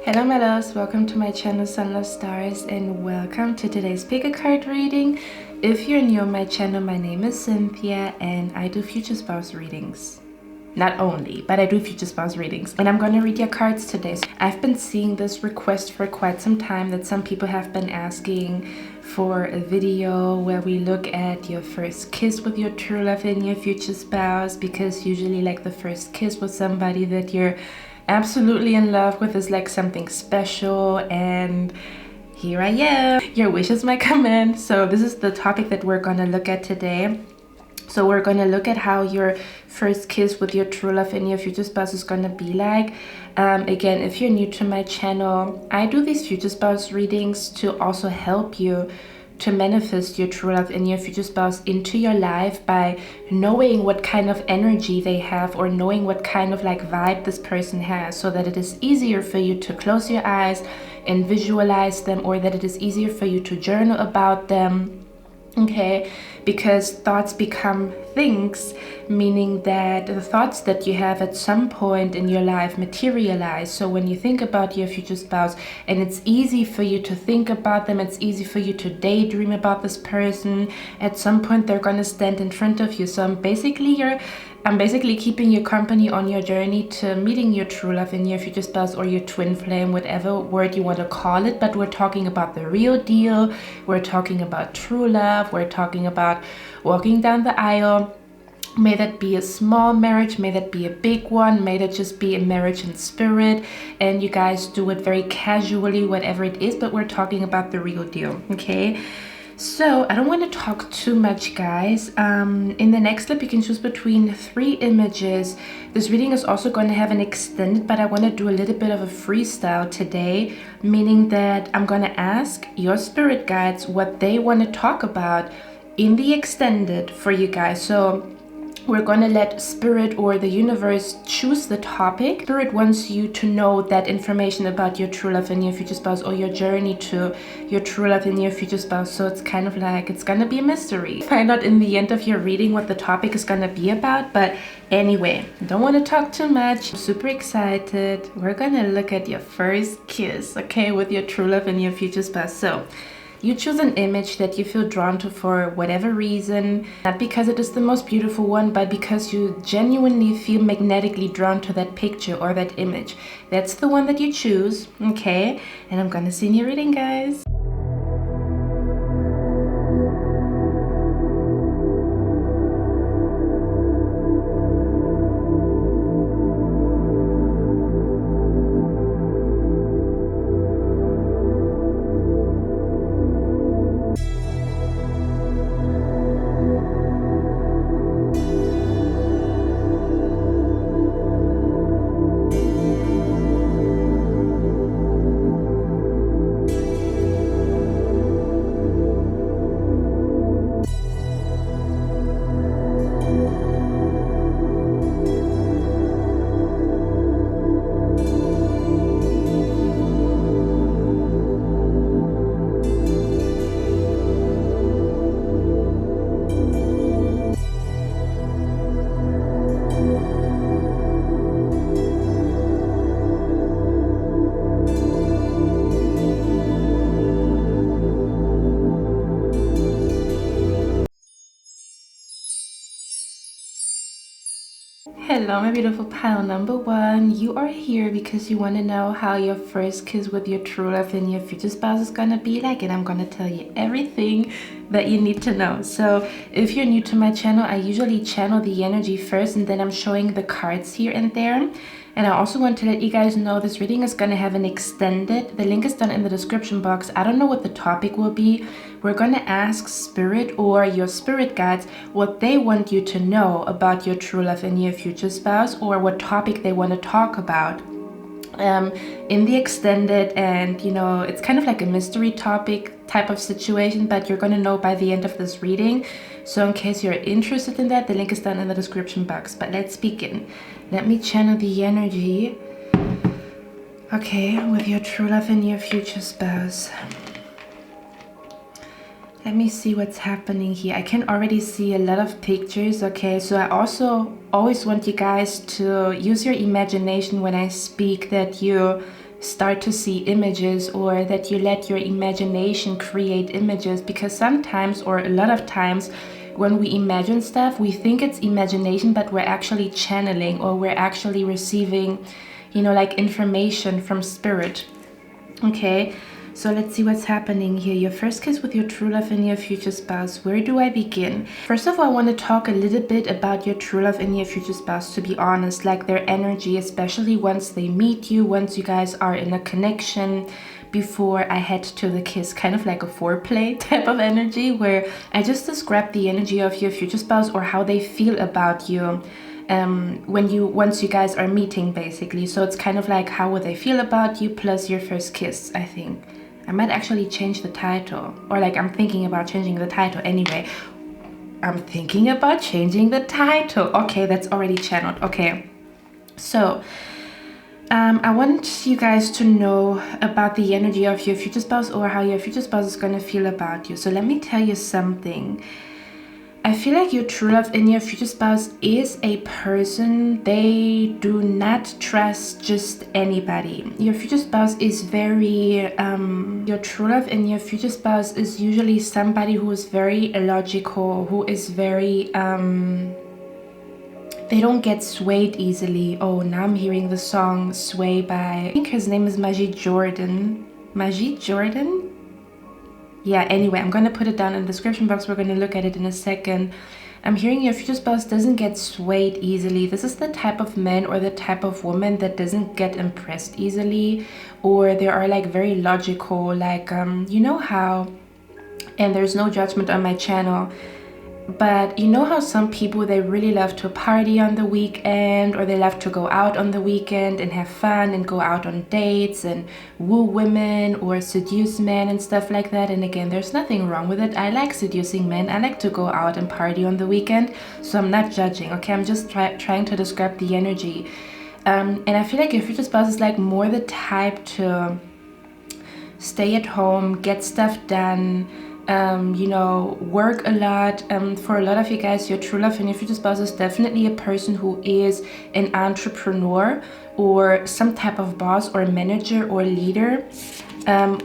Hello my loves, welcome to my channel Sun Love Stars and welcome to today's pick a card reading. If you're new on my channel, my name is Cynthia and I do future spouse readings. Not only, but I do future spouse readings and I'm going to read your cards today. So I've been seeing this request for quite some time that some people have been asking for a video where we look at your first kiss with your true love and your future spouse, because usually like the first kiss with somebody that you're absolutely in love with is like something special, and here I am. Your wishes might come in. So this is the topic that we're gonna look at today. So we're gonna look at how your first kiss with your true love and your future spouse is gonna be like. Again, if you're new to my channel, I do these future spouse readings to also help you to manifest your true love and your future spouse into your life by knowing what kind of energy they have or knowing what kind of like vibe this person has, so that it is easier for you to close your eyes and visualize them, or that it is easier for you to journal about them. Okay, because thoughts become things, meaning that the thoughts that you have at some point in your life materialize. So when you think about your future spouse, and it's easy for you to think about them, it's easy for you to daydream about this person, at some point they're gonna stand in front of you. So I'm basically keeping you company on your journey to meeting your true love and your future spouse, or your twin flame, whatever word you want to call it. But we're talking about the real deal. We're talking about true love. We're talking about walking down the aisle. May that be a small marriage, may that be a big one, may that just be a marriage in spirit, and you guys do it very casually, whatever it is, but we're talking about the real deal, okay? So I don't want to talk too much, guys. In the next clip you can choose between 3 images. This reading is also going to have an extended, but I want to do a little bit of a freestyle today, meaning that I'm going to ask your spirit guides what they want to talk about in the extended for you guys. So we're going to let Spirit or the universe choose the topic. Spirit wants you to know that information about your true love and your future spouse, or your journey to your true love and your future spouse. So it's kind of like, it's going to be a mystery. Find out in the end of your reading what the topic is going to be about. But anyway, don't want to talk too much. I'm super excited. We're going to look at your first kiss, okay, with your true love and your future spouse. So you choose an image that you feel drawn to for whatever reason, not because it is the most beautiful one, but because you genuinely feel magnetically drawn to that picture or that image. That's the one that you choose, okay? And I'm gonna send you a reading, guys. Hello my beautiful pile number 1. You are here because you want to know how your first kiss with your true love and your future spouse is gonna be like, and I'm gonna tell you everything that you need to know. So if you're new to my channel, I usually channel the energy first and then I'm showing the cards here and there. And I also want to let you guys know this reading is going to have an extended. The link is down in the description box. I don't know what the topic will be. We're going to ask Spirit or your spirit guides what they want you to know about your true love and your future spouse, or what topic they want to talk about in the extended. And you know, it's kind of like a mystery topic type of situation, but you're going to know by the end of this reading. So in case you're interested in that, the link is down in the description box. But let's begin. Let me channel the energy, okay, with your true love and your future spouse. Let me see what's happening here. I can already see a lot of pictures, okay? So I also always want you guys to use your imagination when I speak, that you start to see images, or that you let your imagination create images. Because sometimes, or a lot of times, when we imagine stuff, we think it's imagination, but we're actually channeling, or we're actually receiving, you know, like information from spirit. Okay, so let's see what's happening here. Your first kiss with your true love and your future spouse. Where do I begin? First of all, I want to talk a little bit about your true love and your future spouse, to be honest, like their energy, especially once they meet you, once you guys are in a connection, before I head to the kiss, kind of like a foreplay type of energy, where I just describe the energy of your future spouse, or how they feel about you once you guys are meeting, basically. So it's kind of like how would they feel about you plus your first kiss. I think I might actually change the title, or like I'm thinking about changing the title. Anyway, I'm thinking about changing the title. Okay, that's already channeled. Okay, so I want you guys to know about the energy of your future spouse, or how your future spouse is going to feel about you. So let me tell you something. I feel like your true love and your future spouse is a person. They do not trust just anybody. Your future spouse is very, your true love and your future spouse is usually somebody who is very illogical, who is very, they don't get swayed easily. Oh, now I'm hearing the song Sway by, I think his name is Majid Jordan. Majid Jordan? Yeah, anyway, I'm going to put it down in the description box. We're going to look at it in a second. I'm hearing your future spouse doesn't get swayed easily. This is the type of man or the type of woman that doesn't get impressed easily, or they are like very logical, like, you know how, and there's no judgment on my channel, but you know how some people, they really love to party on the weekend, or they love to go out on the weekend and have fun and go out on dates and woo women or seduce men and stuff like that. And again, there's nothing wrong with it. I like seducing men. I like to go out and party on the weekend, so I'm not judging. Okay, I'm just trying to describe the energy. And I feel like your future spouse is like more the type to stay at home, get stuff done, you know, work a lot. For a lot of you guys, your true love and your future spouse is definitely a person who is an entrepreneur, or some type of boss or manager or leader,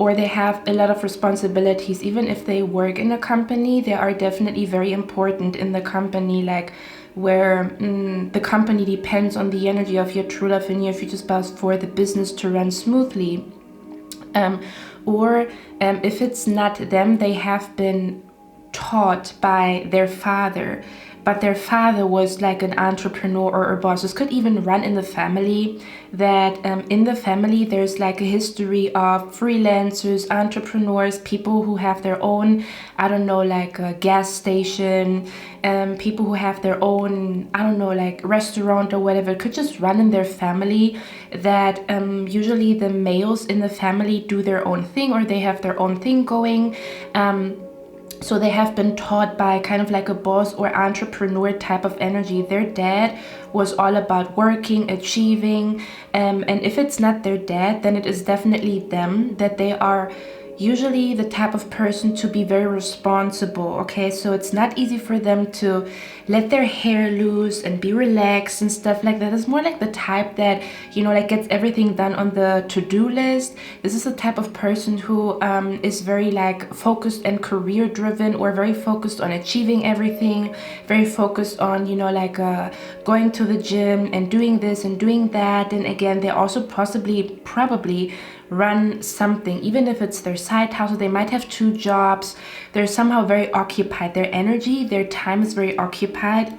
or they have a lot of responsibilities. Even if they work in a company, they are definitely very important in the company, like where the company depends on the energy of your true love and your future spouse for the business to run smoothly. Or if it's not them, they have been taught by their father, but their father was like an entrepreneur or a boss. This could even run in the family, that in the family there's like a history of freelancers, entrepreneurs, people who have their own, I don't know, like a gas station, people who have their own, I don't know, like restaurant or whatever. It could just run in their family, that usually the males in the family do their own thing, or they have their own thing going. So they have been taught by kind of like a boss or entrepreneur type of energy. Their dad was all about working, achieving, and if it's not their dad, then it is definitely them, that they are usually the type of person to be very responsible. Okay, so it's not easy for them to let their hair loose and be relaxed and stuff like that. It's more like the type that, you know, like gets everything done on the to-do list. This is the type of person who is very like focused and career driven, or very focused on achieving everything, very focused on, you know, like going to the gym and doing this and doing that. And again, they also probably run something, even if it's their side hustle. They might have 2 jobs. They're somehow very occupied. Their energy, their time is very occupied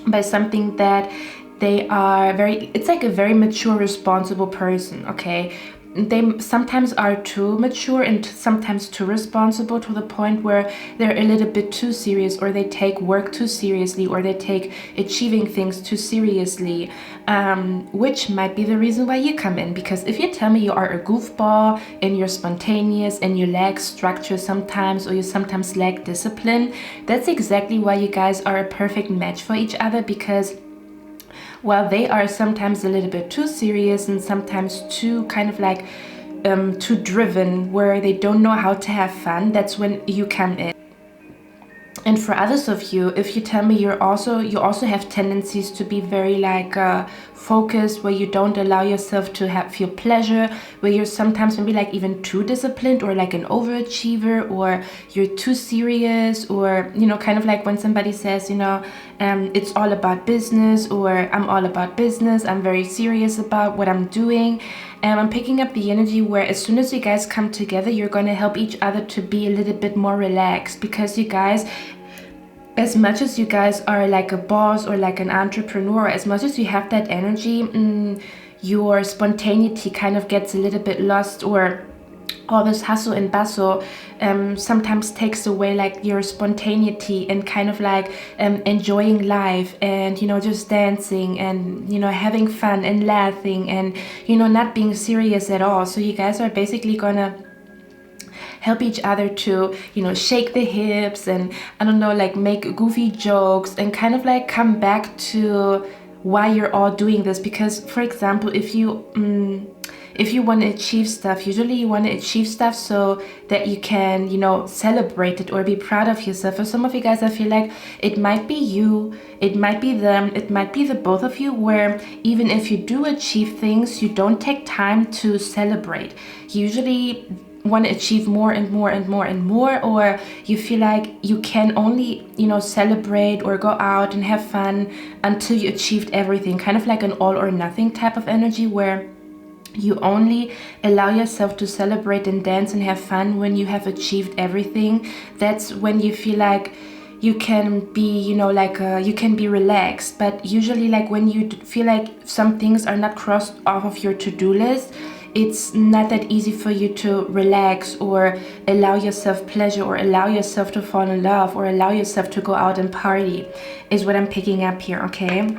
by something that they are very, it's like a very mature, responsible person. Okay, they sometimes are too mature and sometimes too responsible, to the point where they're a little bit too serious, or they take work too seriously, or they take achieving things too seriously, which might be the reason why you come in. Because if you tell me you are a goofball and you're spontaneous and you lack structure sometimes, or you sometimes lack discipline, that's exactly why you guys are a perfect match for each other. Because while they are sometimes a little bit too serious and sometimes too kind of like too driven, where they don't know how to have fun, that's when you come in. And for others of you, if you tell me you also have tendencies to be very like focused, where you don't allow yourself to feel pleasure, where you're sometimes maybe like even too disciplined, or like an overachiever, or you're too serious, or you know, kind of like when somebody says, you know, it's all about business, or I'm all about business, I'm very serious about what I'm doing. And I'm picking up the energy where as soon as you guys come together, you're going to help each other to be a little bit more relaxed, because you guys, as much as you guys are like a boss or like an entrepreneur, as much as you have that energy, your spontaneity kind of gets a little bit lost, or all this hustle and bustle sometimes takes away like your spontaneity, and kind of like enjoying life, and you know, just dancing, and you know, having fun and laughing, and you know, not being serious at all. So you guys are basically gonna help each other to, you know, shake the hips, and I don't know, like make goofy jokes, and kind of like come back to why you're all doing this. Because for example, if you want to achieve stuff, usually you want to achieve stuff so that you can, you know, celebrate it or be proud of yourself. For some of you guys, I feel like it might be you, it might be them, it might be the both of you, where even if you do achieve things, you don't take time to celebrate. You usually want to achieve more and more and more and more, or you feel like you can only, you know, celebrate or go out and have fun until you achieved everything. Kind of like an all or nothing type of energy, where you only allow yourself to celebrate and dance and have fun when you have achieved everything. That's when you feel like you can be, you know, like you can be relaxed. But usually, like when you feel like some things are not crossed off of your to-do list, it's not that easy for you to relax, or allow yourself pleasure, or allow yourself to fall in love, or allow yourself to go out and party, is what I'm picking up here, okay?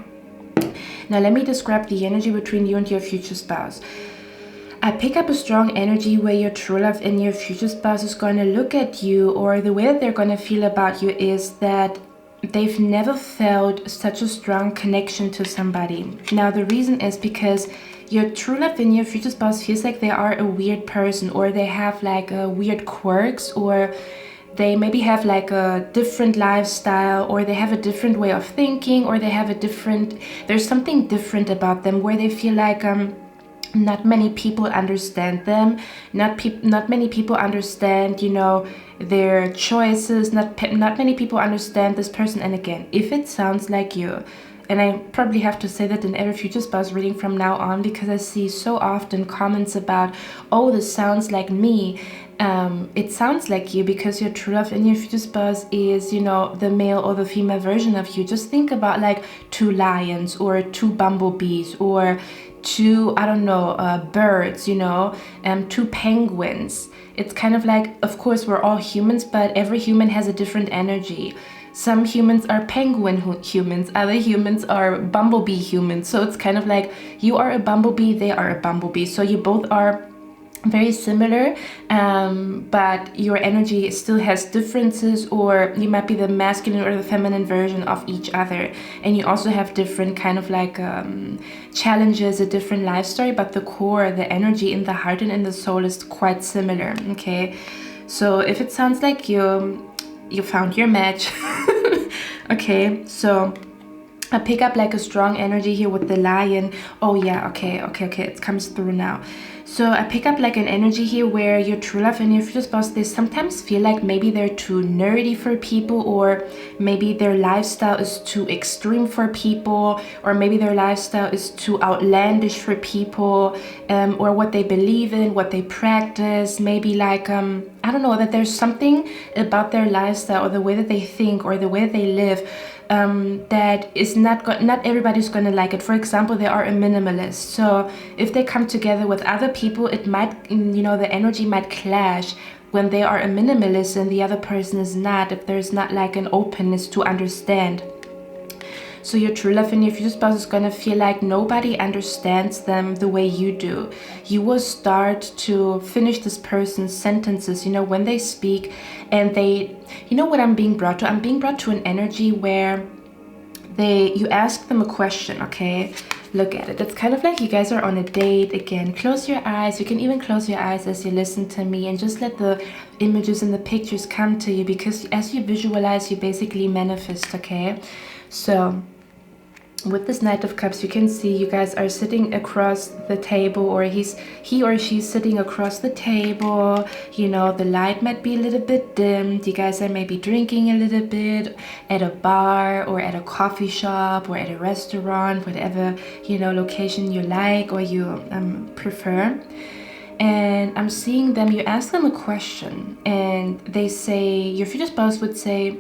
Now let me describe the energy between you and your future spouse. I pick up a strong energy where your true love and your future spouse is going to look at you, or the way that they're going to feel about you is that they've never felt such a strong connection to somebody. Now the reason is because your true love and your future spouse feels like they are a weird person, or they have like weird quirks, or they maybe have like a different lifestyle, or they have a different way of thinking, or they have there's something different about them, where they feel like not many people understand them, not many people understand, you know, their choices, not many people understand this person. And again, if it sounds like you, and I probably have to say that in every future spouse reading from now on, because I see so often comments about, oh, this sounds like me. It sounds like you because your true love and your future spouse is, you know, the male or the female version of you. Just think about like 2 lions, or 2 bumblebees, or 2, I don't know, birds, you know, 2 penguins. It's kind of like, of course, we're all humans, but every human has a different energy. Some humans are penguin humans, other humans are bumblebee humans. So it's kind of like you are a bumblebee, they are a bumblebee. So you both are very similar, but your energy still has differences, or you might be the masculine or the feminine version of each other. And you also have different kind of like challenges, a different life story, but the core, the energy in the heart and in the soul is quite similar, okay? So if it sounds like you found your match. Okay, so I pick up like a strong energy here with the lion. Oh yeah, okay, it comes through now. So I pick up like an energy here where your true love and your future spouse, they sometimes feel like maybe they're too nerdy for people, or maybe their lifestyle is too extreme for people, or maybe their lifestyle is too outlandish for people, or what they believe in, what they practice, maybe like I don't know, that there's something about their lifestyle, or the way that they think, or the way that they live, that is not everybody's gonna like it. For example, they are a minimalist, so if they come together with other people, it might, you know, the energy might clash when they are a minimalist and the other person is not, if there's not like an openness to understand. So your true love and your future spouse is gonna feel like nobody understands them the way you do. You will start to finish this person's sentences, you know, when they speak, and they, you know what I'm being brought to? I'm being brought to an energy where you ask them a question, okay? look at it. It's kind of like you guys are on a date. Again, close your eyes. You can even close your eyes as you listen to me and just let the images and the pictures come to you, because as you visualize, you basically manifest, okay? So with this Knight of Cups, you can see you guys are sitting across the table, or he or she's sitting across the table. You know, the light might be a little bit dimmed. You guys are maybe drinking a little bit at a bar or at a coffee shop or at a restaurant, whatever, you know, location you like or you prefer. And I'm seeing them, you ask them a question and they say, your future spouse would say,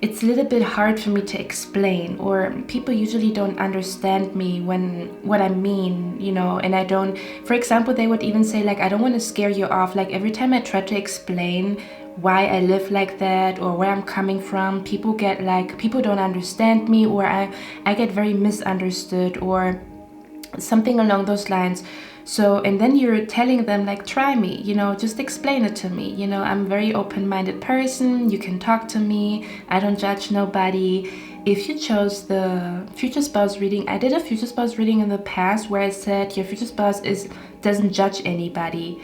it's a little bit hard for me to explain, or people usually don't understand me when what I mean, you know, and I don't, for example, they would even say like, I don't want to scare you off. Like every time I try to explain why I live like that or where I'm coming from, people get like, people don't understand me, or I get very misunderstood or something along those lines. So, and then you're telling them like, try me, you know, just explain it to me. You know, I'm a very open-minded person. You can talk to me. I don't judge nobody. If you chose the future spouse reading, I did a future spouse reading in the past where I said your future spouse doesn't judge anybody.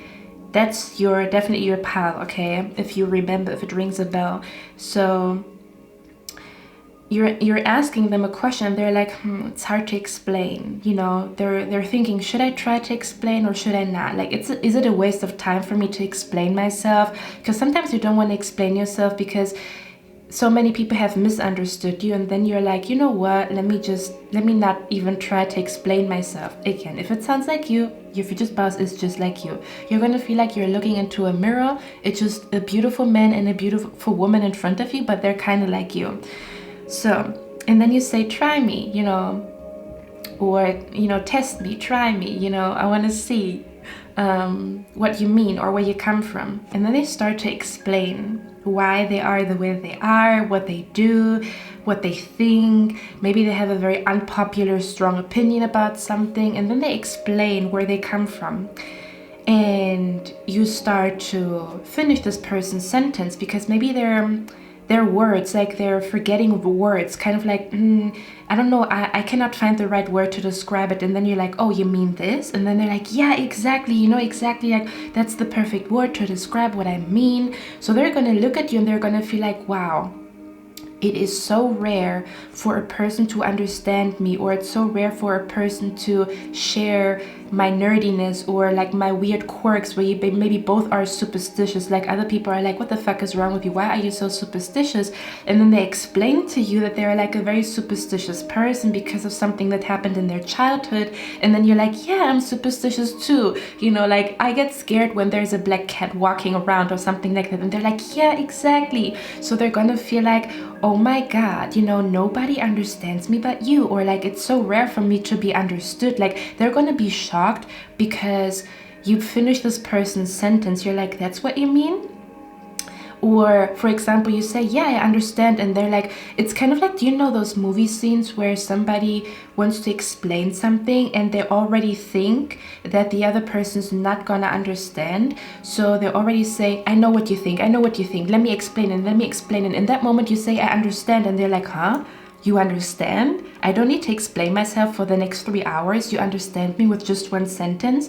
That's definitely your pal, okay? If you remember, if it rings a bell. So you're asking them a question and they're like, it's hard to explain, you know. They're thinking, should I try to explain or should I not? Like, is it a waste of time for me to explain myself? Because sometimes you don't want to explain yourself because so many people have misunderstood you, and then you're like, you know what, let me not even try to explain myself. Again, if it sounds like you, your future spouse is just like you. You're gonna feel like you're looking into a mirror. It's just a beautiful man and a beautiful woman in front of you, but they're kind of like you. So, and then you say, try me, you know, or, you know, test me, try me, you know, I want to see what you mean or where you come from. And then they start to explain why they are the way they are, what they do, what they think. Maybe they have a very unpopular, strong opinion about something, and then they explain where they come from. And you start to finish this person's sentence, because maybe their words, like they're forgetting words, kind of like, I don't know, I cannot find the right word to describe it. And then you're like, oh, you mean this? And then they're like, yeah, exactly, you know, exactly, like that's the perfect word to describe what I mean. So they're gonna look at you and they're gonna feel like, wow, it is so rare for a person to understand me, or it's so rare for a person to share my nerdiness or like my weird quirks, where you maybe both are superstitious. Like other people are like, what the fuck is wrong with you? Why are you so superstitious? And then they explain to you that they're like a very superstitious person because of something that happened in their childhood. And then you're like, yeah, I'm superstitious too. You know, like I get scared when there's a black cat walking around or something like that. And they're like, yeah, exactly. So they're gonna feel like, oh my God, you know, nobody understands me but you. Or like, it's so rare for me to be understood. Like they're gonna be shocked because you finish this person's sentence. You're like, that's what you mean? Or for example, you say, yeah, I understand. And they're like, it's kind of like, do you know those movie scenes where somebody wants to explain something and they already think that the other person's not gonna understand? So they already say, I know what you think. I know what you think. Let me explain it. Let me explain it. In that moment you say, I understand. And they're like, huh? You understand? I don't need to explain myself for the next 3 hours. You understand me with just one sentence.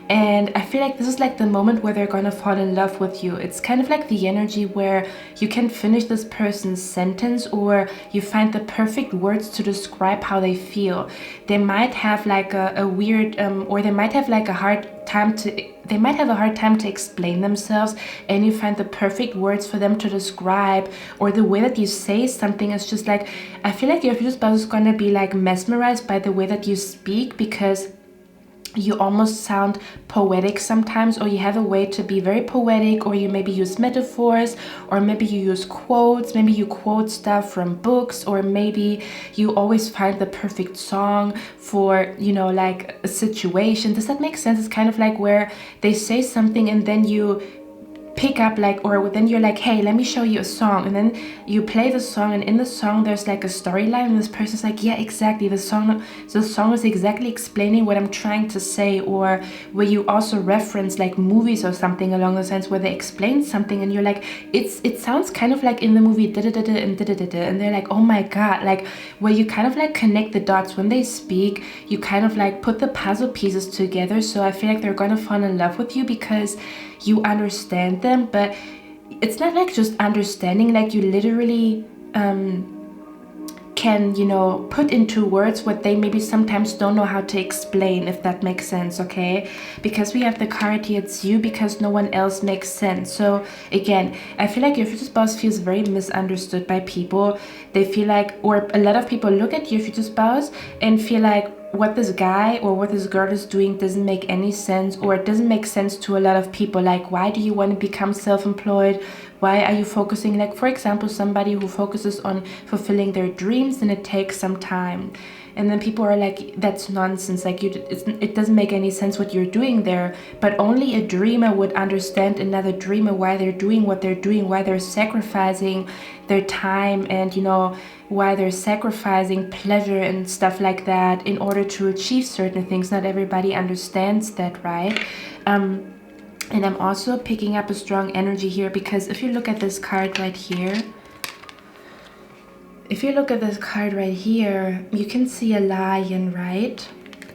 And I feel like this is like the moment where they're gonna fall in love with you. It's kind of like the energy where you can finish this person's sentence, or you find the perfect words to describe how they feel. They might have like a weird, or they might have like a hard time to explain themselves, and you find the perfect words for them to describe, or the way that you say something is just like, I feel like your future spouse is gonna be like mesmerized by the way that you speak, because you almost sound poetic sometimes, or you have a way to be very poetic, or you maybe use metaphors, or maybe you use quotes, maybe you quote stuff from books, or maybe you always find the perfect song for, you know, like a situation. Does that make sense? It's kind of like where they say something and then you pick up like, or then you're like, hey, let me show you a song, and then you play the song, and in the song there's like a storyline, and this person's like, yeah, exactly, the song is exactly explaining what I'm trying to say. Or where you also reference like movies or something along the lines where they explain something, and you're like, it sounds kind of like in the movie da-da-da-da and da-da-da-da, and they're like, oh my god, like where you kind of like connect the dots when they speak, you kind of like put the puzzle pieces together. So I feel like they're gonna fall in love with you because you understand them. But it's not like just understanding, like you literally can, you know, put into words what they maybe sometimes don't know how to explain, if that makes sense, okay? Because we have the card here, it's you because no one else makes sense. So again, I feel like your future spouse feels very misunderstood by people. They feel like, or a lot of people look at your future spouse and feel like what this guy or what this girl is doing doesn't make any sense, or it doesn't make sense to a lot of people. Like, why do you want to become self-employed? Why are you focusing, like for example, somebody who focuses on fulfilling their dreams, and it takes some time. And then people are like, that's nonsense, like it doesn't make any sense what you're doing there. But only a dreamer would understand another dreamer, why they're doing what they're doing, why they're sacrificing their time, and you know, why they're sacrificing pleasure and stuff like that in order to achieve certain things. Not everybody understands that, right? And I'm also picking up a strong energy here, because if you look at this card right here, you can see a lion, right?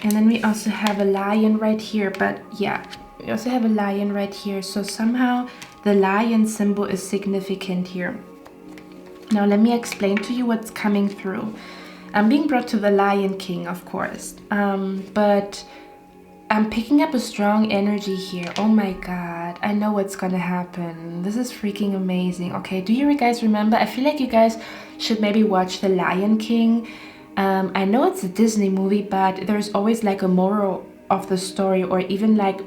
And then we also have a lion right here. But yeah, we also have a lion right here. So somehow the lion symbol is significant here. Now let me explain to you what's coming through. I'm being brought to the Lion King, of course, but I'm picking up a strong energy here. Oh my god, I know what's gonna happen. This is freaking amazing. Okay, do you guys remember? I feel like you guys should maybe watch the Lion King. I know it's a Disney movie, but there's always like a moral of the story, or even like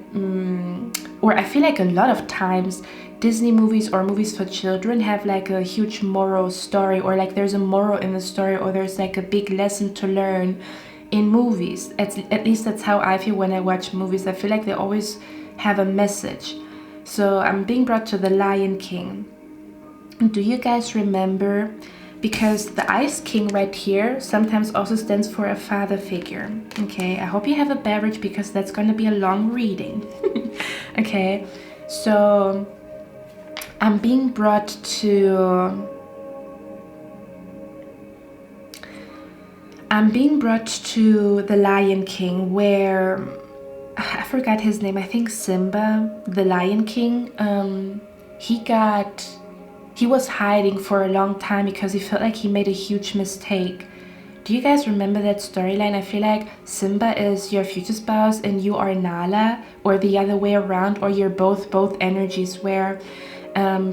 or I feel like a lot of times Disney movies or movies for children have like a huge moral story, or like there's a moral in the story, or there's like a big lesson to learn in movies. At least that's how I feel when I watch movies. I feel like they always have a message. So I'm being brought to the Lion King. Do you guys remember? Because the Ice King right here sometimes also stands for a father figure. Okay, I hope you have a beverage because that's going to be a long reading. Okay, so I'm being brought to the Lion King, where I forgot his name. I think Simba, the Lion King. He was hiding for a long time because he felt like he made a huge mistake. Do you guys remember that storyline? I feel like Simba is your future spouse and you are Nala, or the other way around, or you're both energies, where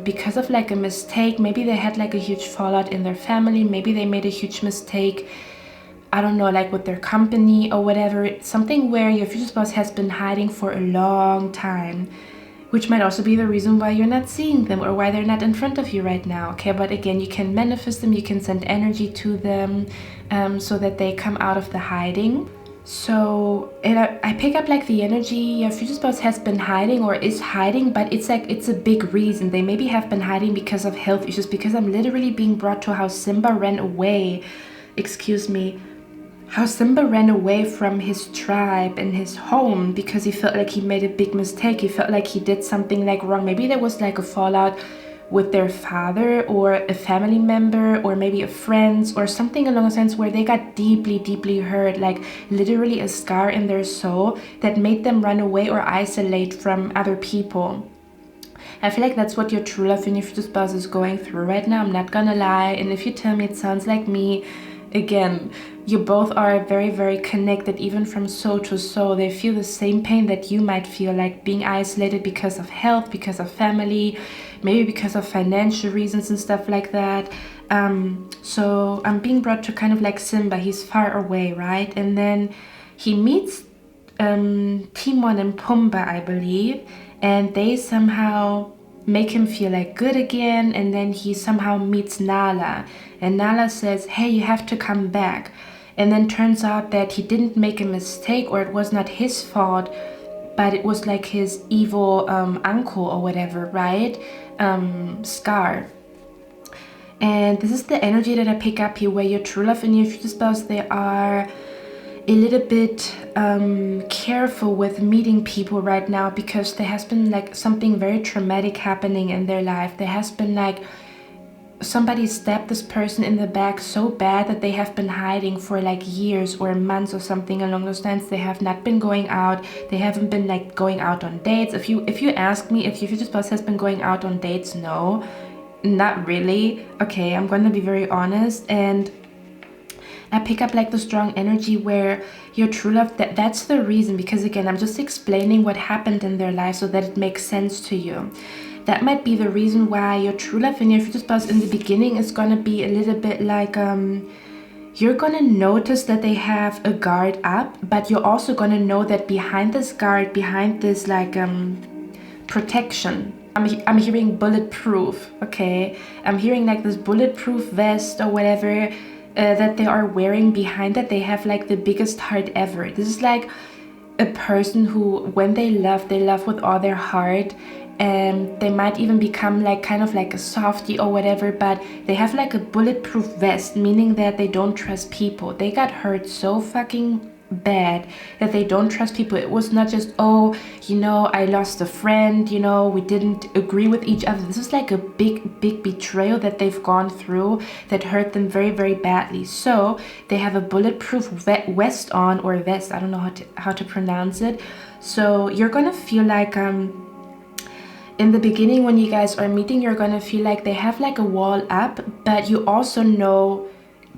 because of like a mistake, maybe they had like a huge fallout in their family, maybe they made a huge mistake, I don't know, like with their company or whatever, something where your future spouse has been hiding for a long time, which might also be the reason why you're not seeing them or why they're not in front of you right now. Okay, but again, you can manifest them, you can send energy to them so that they come out of the hiding. So I pick up like the energy, your future spouse has been hiding or is hiding, but it's like it's a big reason. They maybe have been hiding because of health issues, because I'm literally being brought to how Simba ran away, how Simba ran away from his tribe and his home because he felt like he made a big mistake. He felt like he did something like wrong. Maybe there was like a fallout with their father or a family member or maybe a friend or something along the lines where they got deeply hurt, like literally a scar in their soul that made them run away or isolate from other people. I feel like that's what your true love and your future spouse is going through right now. I'm not gonna lie. And if you tell me it sounds like me, again, you both are very connected, even from soul to soul. They feel the same pain that you might feel, like being isolated because of health, because of family, maybe because of financial reasons and stuff like that. So I'm being brought to kind of like Simba. He's far away, right? And then he meets Timon and Pumbaa, I believe, and they somehow make him feel like good again. And then he somehow meets Nala, and Nala says, hey, you have to come back. And then turns out that he didn't make a mistake, or it was not his fault but it was like his evil uncle or whatever, right? Scar. And this is the energy that I pick up here, where your true love and your future spouse, they are a little bit careful with meeting people right now, because there has been like something very traumatic happening in their life. There has been like somebody stabbed this person in the back so bad that they have been hiding for like years or months or something along those lines. They have not been going out. They haven't been like going out on dates. If you ask me if your future spouse has been going out on dates, no, not really. Okay, I'm gonna be very honest. And I pick up like the strong energy where your true love, that's the reason, because again, I'm just explaining what happened in their life so that it makes sense to you. That might be the reason why your true love and your future spouse in the beginning is gonna be a little bit like, you're gonna notice that they have a guard up, but you're also gonna know that behind this guard, behind this like protection, I'm hearing bulletproof, okay? I'm hearing like this bulletproof vest or whatever that they are wearing. Behind that, they have like the biggest heart ever. This is like a person who, when they love with all their heart. And they might even become like kind of like a softie or whatever, but they have like a bulletproof vest, meaning that they don't trust people. They got hurt so fucking bad that they don't trust people. It was not just, oh, you know, I lost a friend, you know, we didn't agree with each other. This is like a big betrayal that they've gone through that hurt them very, very badly. So they have a bulletproof vest on, or vest, I don't know how to pronounce it. So you're gonna feel like in the beginning, when you guys are meeting, you're gonna feel like they have like a wall up, but you also know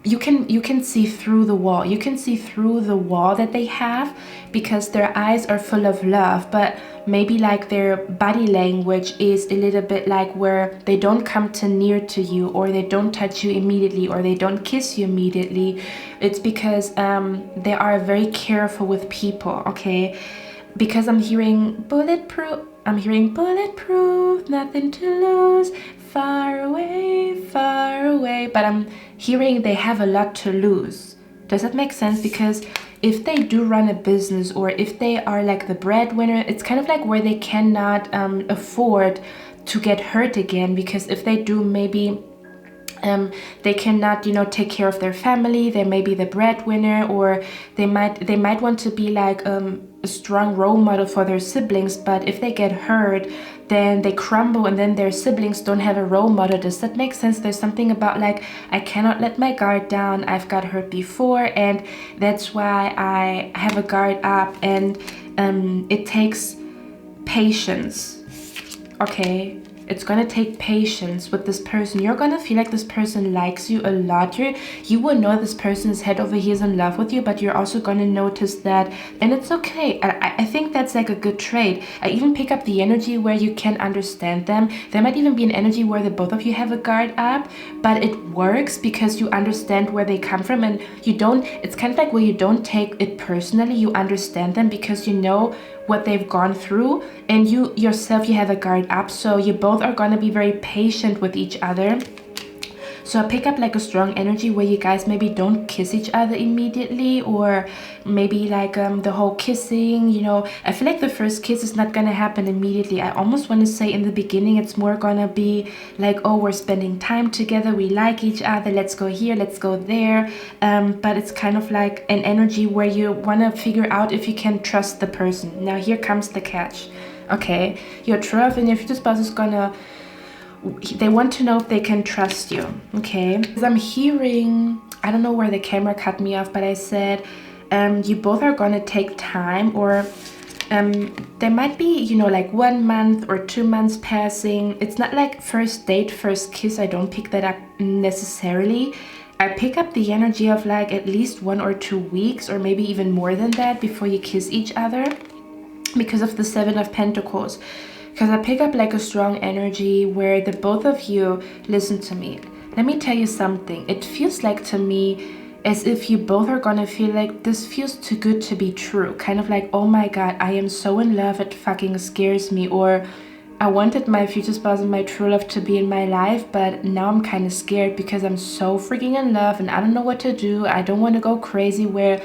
you can see through the wall. You can see through the wall that they have, because their eyes are full of love, but maybe like their body language is a little bit like where they don't come too near to you, or they don't touch you immediately, or they don't kiss you immediately. It's because they are very careful with people, okay? Because I'm hearing bulletproof, nothing to lose, far away, but I'm hearing they have a lot to lose. Does that make sense? Because if they do run a business, or if they are like the breadwinner, it's kind of like where they cannot afford to get hurt again, because if they do, maybe they cannot, you know, take care of their family. They may be the breadwinner, or they might want to be like a strong role model for their siblings, but if they get hurt, then they crumble, and then their siblings don't have a role model. Does that make sense? There's something about like, I cannot let my guard down. I've got hurt before, and that's why I have a guard up, and it takes patience, okay? It's gonna take patience with this person. You're gonna feel like this person likes you a lot. You will know this person is head over heels in love with you, but you're also gonna notice that, and it's okay. I think that's like a good trait. I even pick up the energy where you can understand them. There might even be an energy where the both of you have a guard up, but it works because you understand where they come from, and you don't, it's kind of like where you don't take it personally. You understand them because you know what they've gone through, and you yourself, you have a guard up, so you both are going to be very patient with each other. So I pick up like a strong energy where you guys maybe don't kiss each other immediately, or maybe like the whole kissing, you know, I feel like the first kiss is not gonna happen immediately. I almost want to say in the beginning it's more gonna be like, oh, we're spending time together, we like each other, let's go here, let's go there, but it's kind of like an energy where you want to figure out if you can trust the person. Now here comes the catch, okay? Your true love and your future spouse is gonna, they want to know if they can trust you, okay? Because I'm hearing, I don't know where the camera cut me off, but I said you both are gonna take time, or there might be, you know, like 1 month or 2 months passing. It's not like first date, first kiss. I don't pick that up necessarily. I pick up the energy of like at least 1 or 2 weeks, or maybe even more than that, before you kiss each other, because of the 7 of Pentacles. Because I pick up like a strong energy where the both of you, listen to me, let me tell you something. It feels like to me as if you both are gonna feel like this feels too good to be true. Kind of like, oh my god, I am so in love, it fucking scares me. Or I wanted my future spouse and my true love to be in my life, but now I'm kind of scared because I'm so freaking in love and I don't know what to do. I don't want to go crazy, where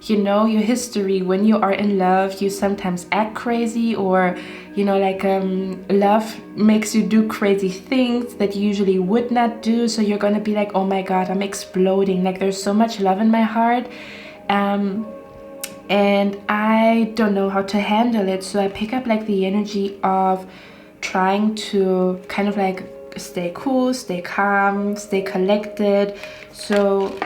you know your history. When you are in love, you sometimes act crazy, or love makes you do crazy things that you usually would not do. So you're gonna be like, oh my god, I'm exploding, like there's so much love in my heart, and I don't know how to handle it. So I pick up like the energy of trying to kind of like stay cool, stay calm, stay collected. So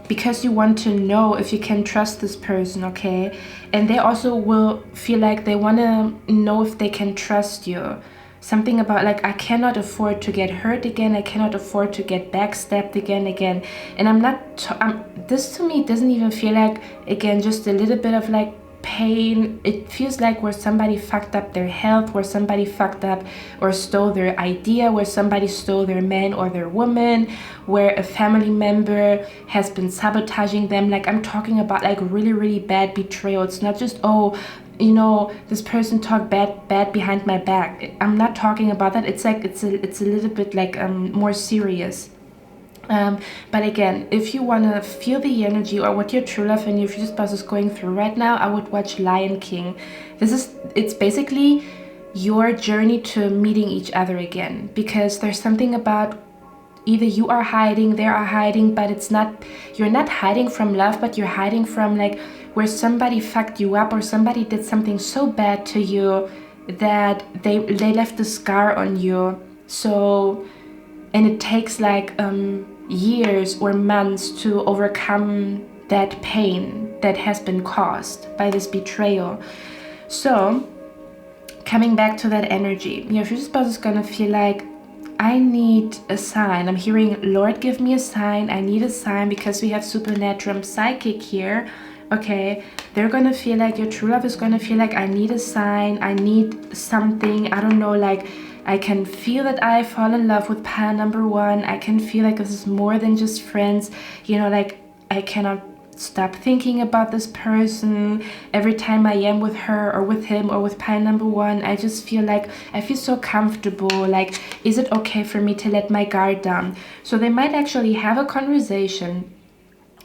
because you want to know if you can trust this person, okay? And they also will feel like they want to know if they can trust you. Something about like, I cannot afford to get hurt again, I cannot afford to get backstabbed again. And I'm not, this to me doesn't even feel like, again, just a little bit of like pain. It feels like where somebody fucked up their health, where somebody fucked up or stole their idea, where somebody stole their man or their woman, where a family member has been sabotaging them. Like I'm talking about like really, really bad betrayal. It's not just, oh, you know, this person talked bad behind my back. I'm not talking about that. It's like it's a little bit like more serious. But again, if you want to feel the energy or what your true love and your future spouse is going through right now, I would watch Lion King. It's basically your journey to meeting each other again, because there's something about either you are hiding, they are hiding, but it's not, you're not hiding from love, but you're hiding from like where somebody fucked you up or somebody did something so bad to you that they left a scar on you. So, and it takes like years or months to overcome that pain that has been caused by this betrayal. So coming back to that energy, your future spouse is gonna feel like, I need a sign. I'm hearing, Lord, give me a sign. I need a sign, because we have supernatural and psychic here. Okay, they're gonna feel like, your true love is gonna feel like, I need a sign, I need something. I don't know, like I can feel that I fall in love with pile number one. I can feel like this is more than just friends. You know, like I cannot stop thinking about this person. Every time I am with her or with him or with pile number one, I just feel like, I feel so comfortable. Like, is it okay for me to let my guard down? So they might actually have a conversation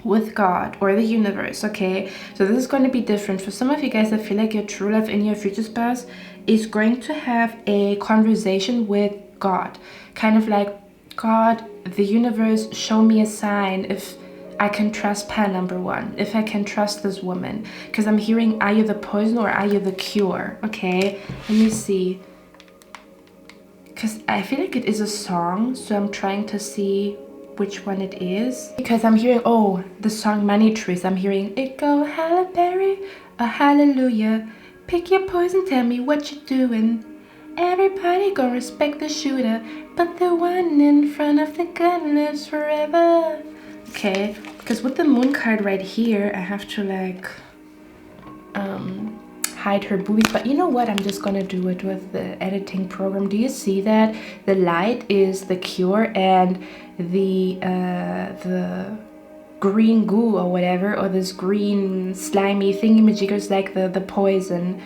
with God or the universe, okay? So this is going to be different. For some of you guys, I feel like your true love and your future spouse is going to have a conversation with God. Kind of like, God, the universe, show me a sign if I can trust pile number one, if I can trust this woman. Because I'm hearing, are you the poison or are you the cure? Okay, let me see. Because I feel like it is a song, so I'm trying to see which one it is, because I'm hearing, oh, the song Money Trees. I'm hearing it go Halle Berry, a hallelujah, pick your poison, tell me what you're doing. Everybody gonna respect the shooter, but the one in front of the gun lives forever. Okay, because with the moon card right here, I have to like hide her boobies, but you know what, I'm just gonna do it with the editing program. Do you see that the light is the cure and the green goo or whatever, or this green slimy thingy-majigger is like the poison,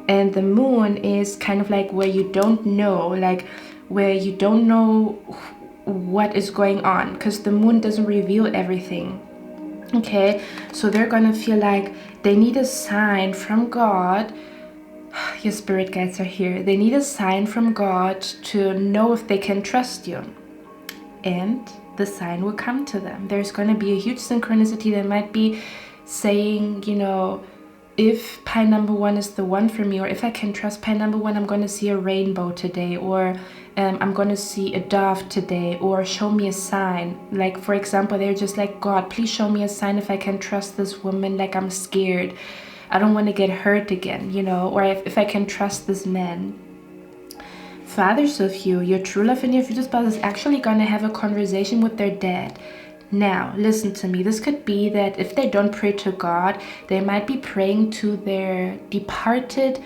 and the moon is kind of like where you don't know, like where you don't know what is going on, because the moon doesn't reveal everything. Okay, so they're gonna feel like they need a sign from God. Your spirit guides are here. They need a sign from God to know if they can trust you, and the sign will come to them. There's going to be a huge synchronicity that might be saying, you know, if pile number one is the one for me, or if I can trust pile number one, I'm going to see a rainbow today, or I'm going to see a dove today, or show me a sign. Like, for example, they're just like, God, please show me a sign if I can trust this woman. Like, I'm scared. I don't want to get hurt again, you know, or if I can trust this man. Fathers of you, your true love and your future spouse is actually going to have a conversation with their dad. Now, listen to me. This could be that if they don't pray to God, they might be praying to their departed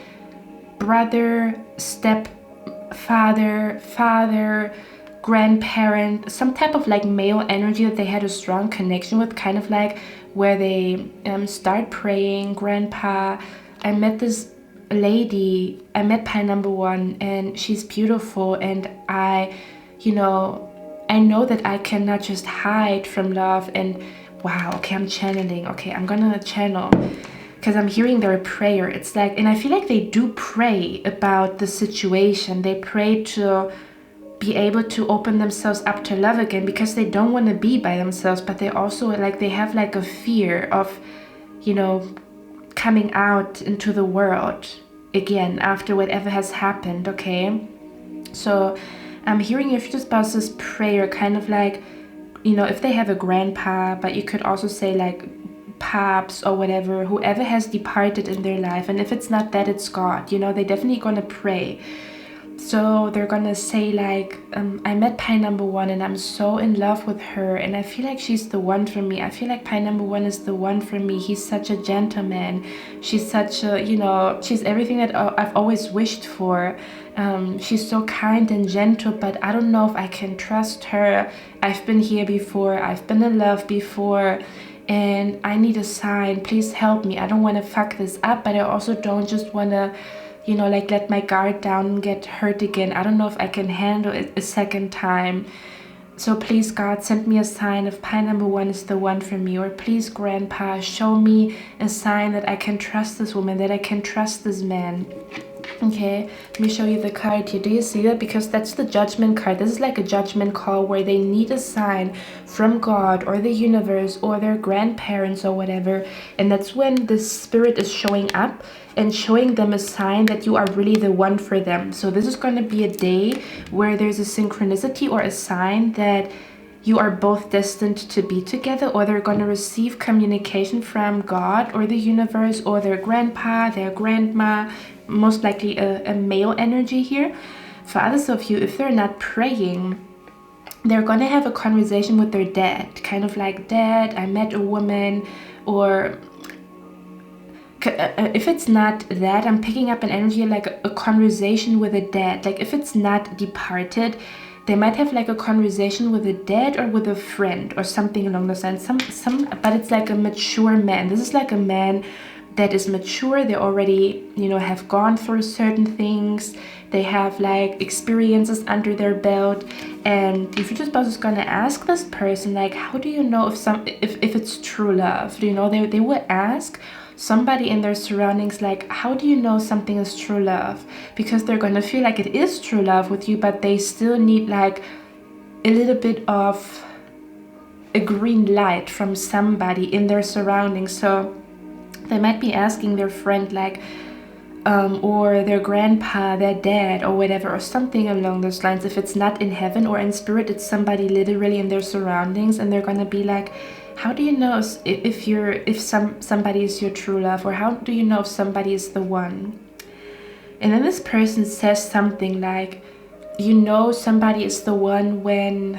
brother, stepfather, father, grandparent, some type of like male energy that they had a strong connection with, kind of like where they start praying, grandpa, I met this lady, I met pile number one, and she's beautiful, and I know that I cannot just hide from love, and wow, okay, I'm channeling. Okay, I'm gonna channel because I'm hearing their prayer. It's like, and I feel like they do pray about the situation. They pray to be able to open themselves up to love again because they don't want to be by themselves, but they also like, they have like a fear of, you know, coming out into the world again after whatever has happened. Okay, so I'm hearing your future spouse's prayer kind of like, you know, if they have a grandpa, but you could also say like pops or whatever, whoever has departed in their life. And if it's not that, it's God, you know, they're definitely gonna pray. So they're gonna say like, I met pie number one and I'm so in love with her and I feel like she's the one for me. I feel like pie number one is the one for me. He's such a gentleman. She's such a, you know, she's everything that I've always wished for. She's so kind and gentle, but I don't know if I can trust her. I've been here before. I've been in love before. And I need a sign. Please help me. I don't want to fuck this up, but I also don't just want to, you know, like let my guard down and get hurt again. I don't know if I can handle it a second time. So please, God, send me a sign if pie number one is the one for me. Or please, Grandpa, show me a sign that I can trust this woman, that I can trust this man. Okay, let me show you the card here. Do you see that? Because that's the judgment card. This is like a judgment call where they need a sign from God or the universe or their grandparents or whatever. And that's when the spirit is showing up and showing them a sign that you are really the one for them. So this is going to be a day where there's a synchronicity or a sign that you are both destined to be together, or they're going to receive communication from God or the universe or their grandpa, their grandma, most likely a male energy here. For others of you, if they're not praying, they're going to have a conversation with their dad, kind of like, Dad, I met a woman, or if it's not that, I'm picking up an energy like a conversation with a dad. Like if it's not departed, they might have like a conversation with a dad or with a friend or something along those lines. But it's like a mature man. This is like a man that is mature. They already, you know, have gone through certain things. They have like experiences under their belt. And your future spouse is gonna ask this person like, how do you know if it's true love? You know, they will ask somebody in their surroundings like, how do you know something is true love? Because they're going to feel like it is true love with you, but they still need like a little bit of a green light from somebody in their surroundings. So they might be asking their friend like, or their grandpa, their dad or whatever, or something along those lines. If it's not in heaven or in spirit, it's somebody literally in their surroundings, and they're going to be like, how do you know if somebody is your true love, or how do you know if somebody is the one? And then this person says something like, you know somebody is the one when,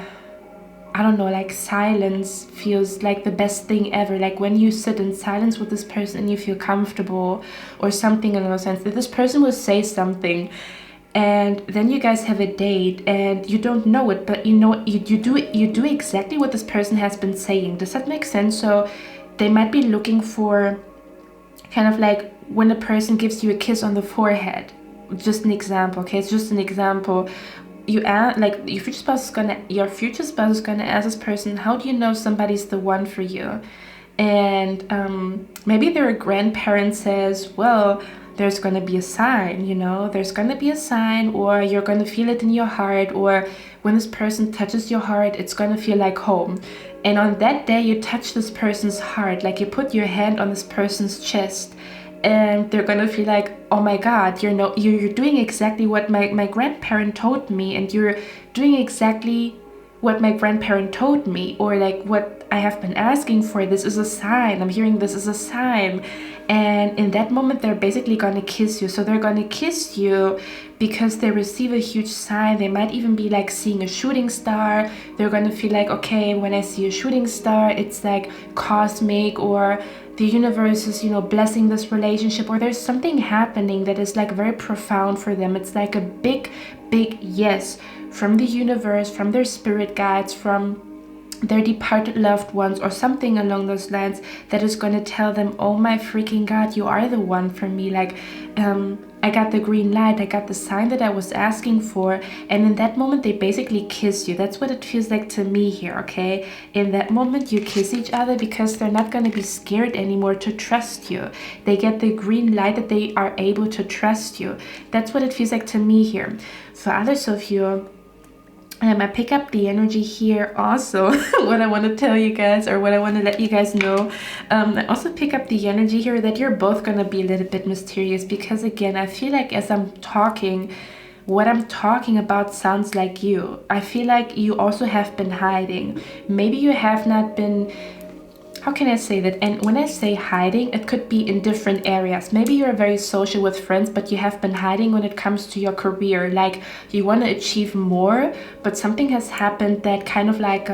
I don't know, like silence feels like the best thing ever. Like when you sit in silence with this person and you feel comfortable, or something in those sense. That this person will say something, and then you guys have a date and you don't know it, but you know you do exactly what this person has been saying. Does that make sense? So they might be looking for kind of like when a person gives you a kiss on the forehead. Just an example, okay? It's just an example. You ask, like your future spouse is gonna ask this person, how do you know somebody's the one for you? And maybe their grandparent says, well, there's going to be a sign, you know, there's going to be a sign, or you're going to feel it in your heart, or when this person touches your heart, it's going to feel like home. And on that day, you touch this person's heart, like you put your hand on this person's chest, and they're going to feel like, oh my God, you're doing exactly what my grandparent told me, and you're doing exactly what my grandparent told me, or like what I have been asking for. This is a sign. I'm hearing this is a sign. And in that moment, they're basically going to kiss you. So they're going to kiss you because they receive a huge sign. They might even be like seeing a shooting star. They're going to feel like, okay, when I see a shooting star, it's like cosmic, or the universe is, you know, blessing this relationship, or there's something happening that is like very profound for them. It's like a big, big yes from the universe, from their spirit guides, from their departed loved ones, or something along those lines, that is going to tell them, oh my freaking God, you are the one for me. Like I I got the green light, I got the sign that I was asking for, and in that moment they basically kiss you. That's what it feels like to me here, okay? In that moment you kiss each other because they're not going to be scared anymore to trust you. They get the green light that they are able to trust you. That's what it feels like to me here. For others of you, I pick up the energy here also. What I want to tell you guys, or what I want to let you guys know, I also pick up the energy here that you're both going to be a little bit mysterious, because again, I feel like as I'm talking, what I'm talking about sounds like you. I feel like you also have been hiding. Maybe you have not been, how can I say that? And when I say hiding, it could be in different areas. Maybe you're very social with friends, but you have been hiding when it comes to your career. Like you want to achieve more, but something has happened that kind of like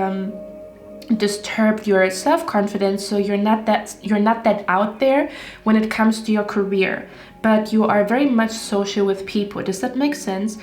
disturbed your self-confidence. So you're not that out there when it comes to your career, but you are very much social with people. Does that make sense?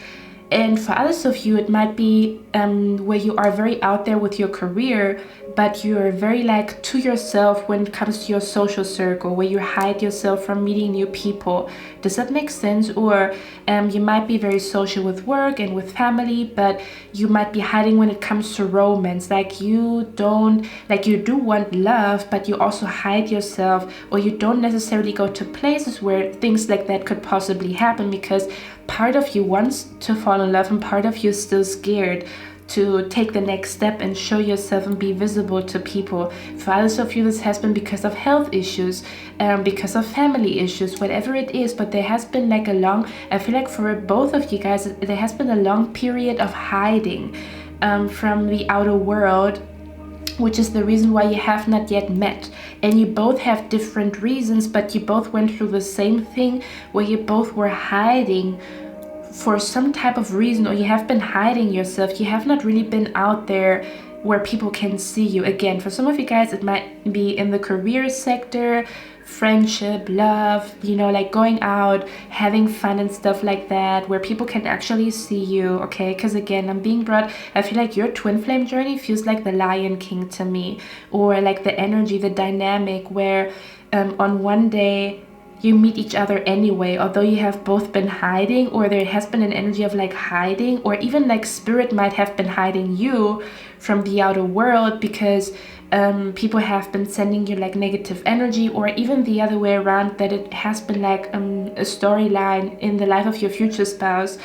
And for others of you, it might be where you are very out there with your career, but you are very like to yourself when it comes to your social circle, where you hide yourself from meeting new people. Does that make sense? Or you might be very social with work and with family, but you might be hiding when it comes to romance. Like you do want love, but you also hide yourself, or you don't necessarily go to places where things like that could possibly happen, because part of you wants to fall in love and part of you is still scared to take the next step and show yourself and be visible to people. For others of you, this has been because of health issues, because of family issues, whatever it is, but there has been like I feel like for both of you guys, there has been a long period of hiding from the outer world, which is the reason why you have not yet met. And you both have different reasons, but you both went through the same thing, where you both were hiding for some type of reason, or you have been hiding yourself. You have not really been out there where people can see you. Again, for some of you guys, it might be in the career sector, friendship, love, like going out, having fun and stuff like that, where people can actually see you, okay? Because again, I feel like your twin flame journey feels like the Lion King to me, or like the energy, the dynamic where on one day you meet each other anyway, although you have both been hiding, or there has been an energy of like hiding, or even like spirit might have been hiding you from the outer world because people have been sending you like negative energy, or even the other way around, that it has been like a storyline in the life of your future spouse,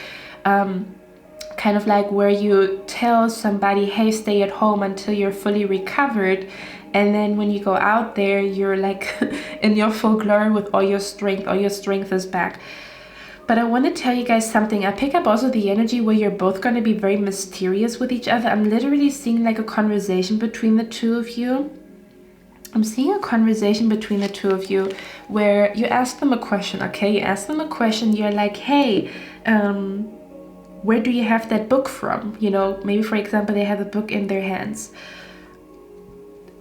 kind of like where you tell somebody, hey, stay at home until you're fully recovered, and then when you go out there, you're like in your full glory with all your strength is back. But I want to tell you guys something. I pick up also the energy where you're both going to be very mysterious with each other. I'm literally seeing like a conversation between the two of you. I'm seeing a conversation between the two of you where you ask them a question, okay? You ask them a question, you're like, hey, where do you have that book from? Maybe for example, they have a book in their hands.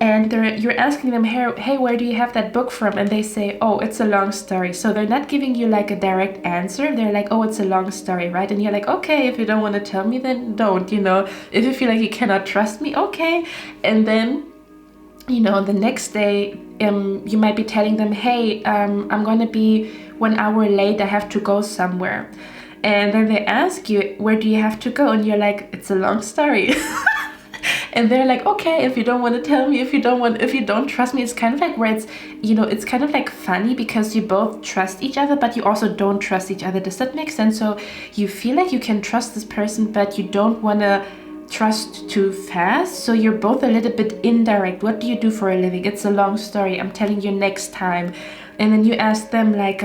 And you're asking them, hey, where do you have that book from? And they say, oh, it's a long story. So they're not giving you like a direct answer. They're like, oh, it's a long story, right? And you're like, okay, if you don't want to tell me, then don't, If you feel like you cannot trust me, okay. And then, the next day, you might be telling them, hey, I'm going to be 1 hour late. I have to go somewhere. And then they ask you, where do you have to go? And you're like, it's a long story. And they're like, okay, if you don't want to tell me, if you don't trust me. It's kind of like where it's, it's kind of like funny because you both trust each other, but you also don't trust each other. Does that make sense? So you feel like you can trust this person, but you don't want to trust too fast. So you're both a little bit indirect. What do you do for a living? It's a long story. I'm telling you next time. And then you ask them like,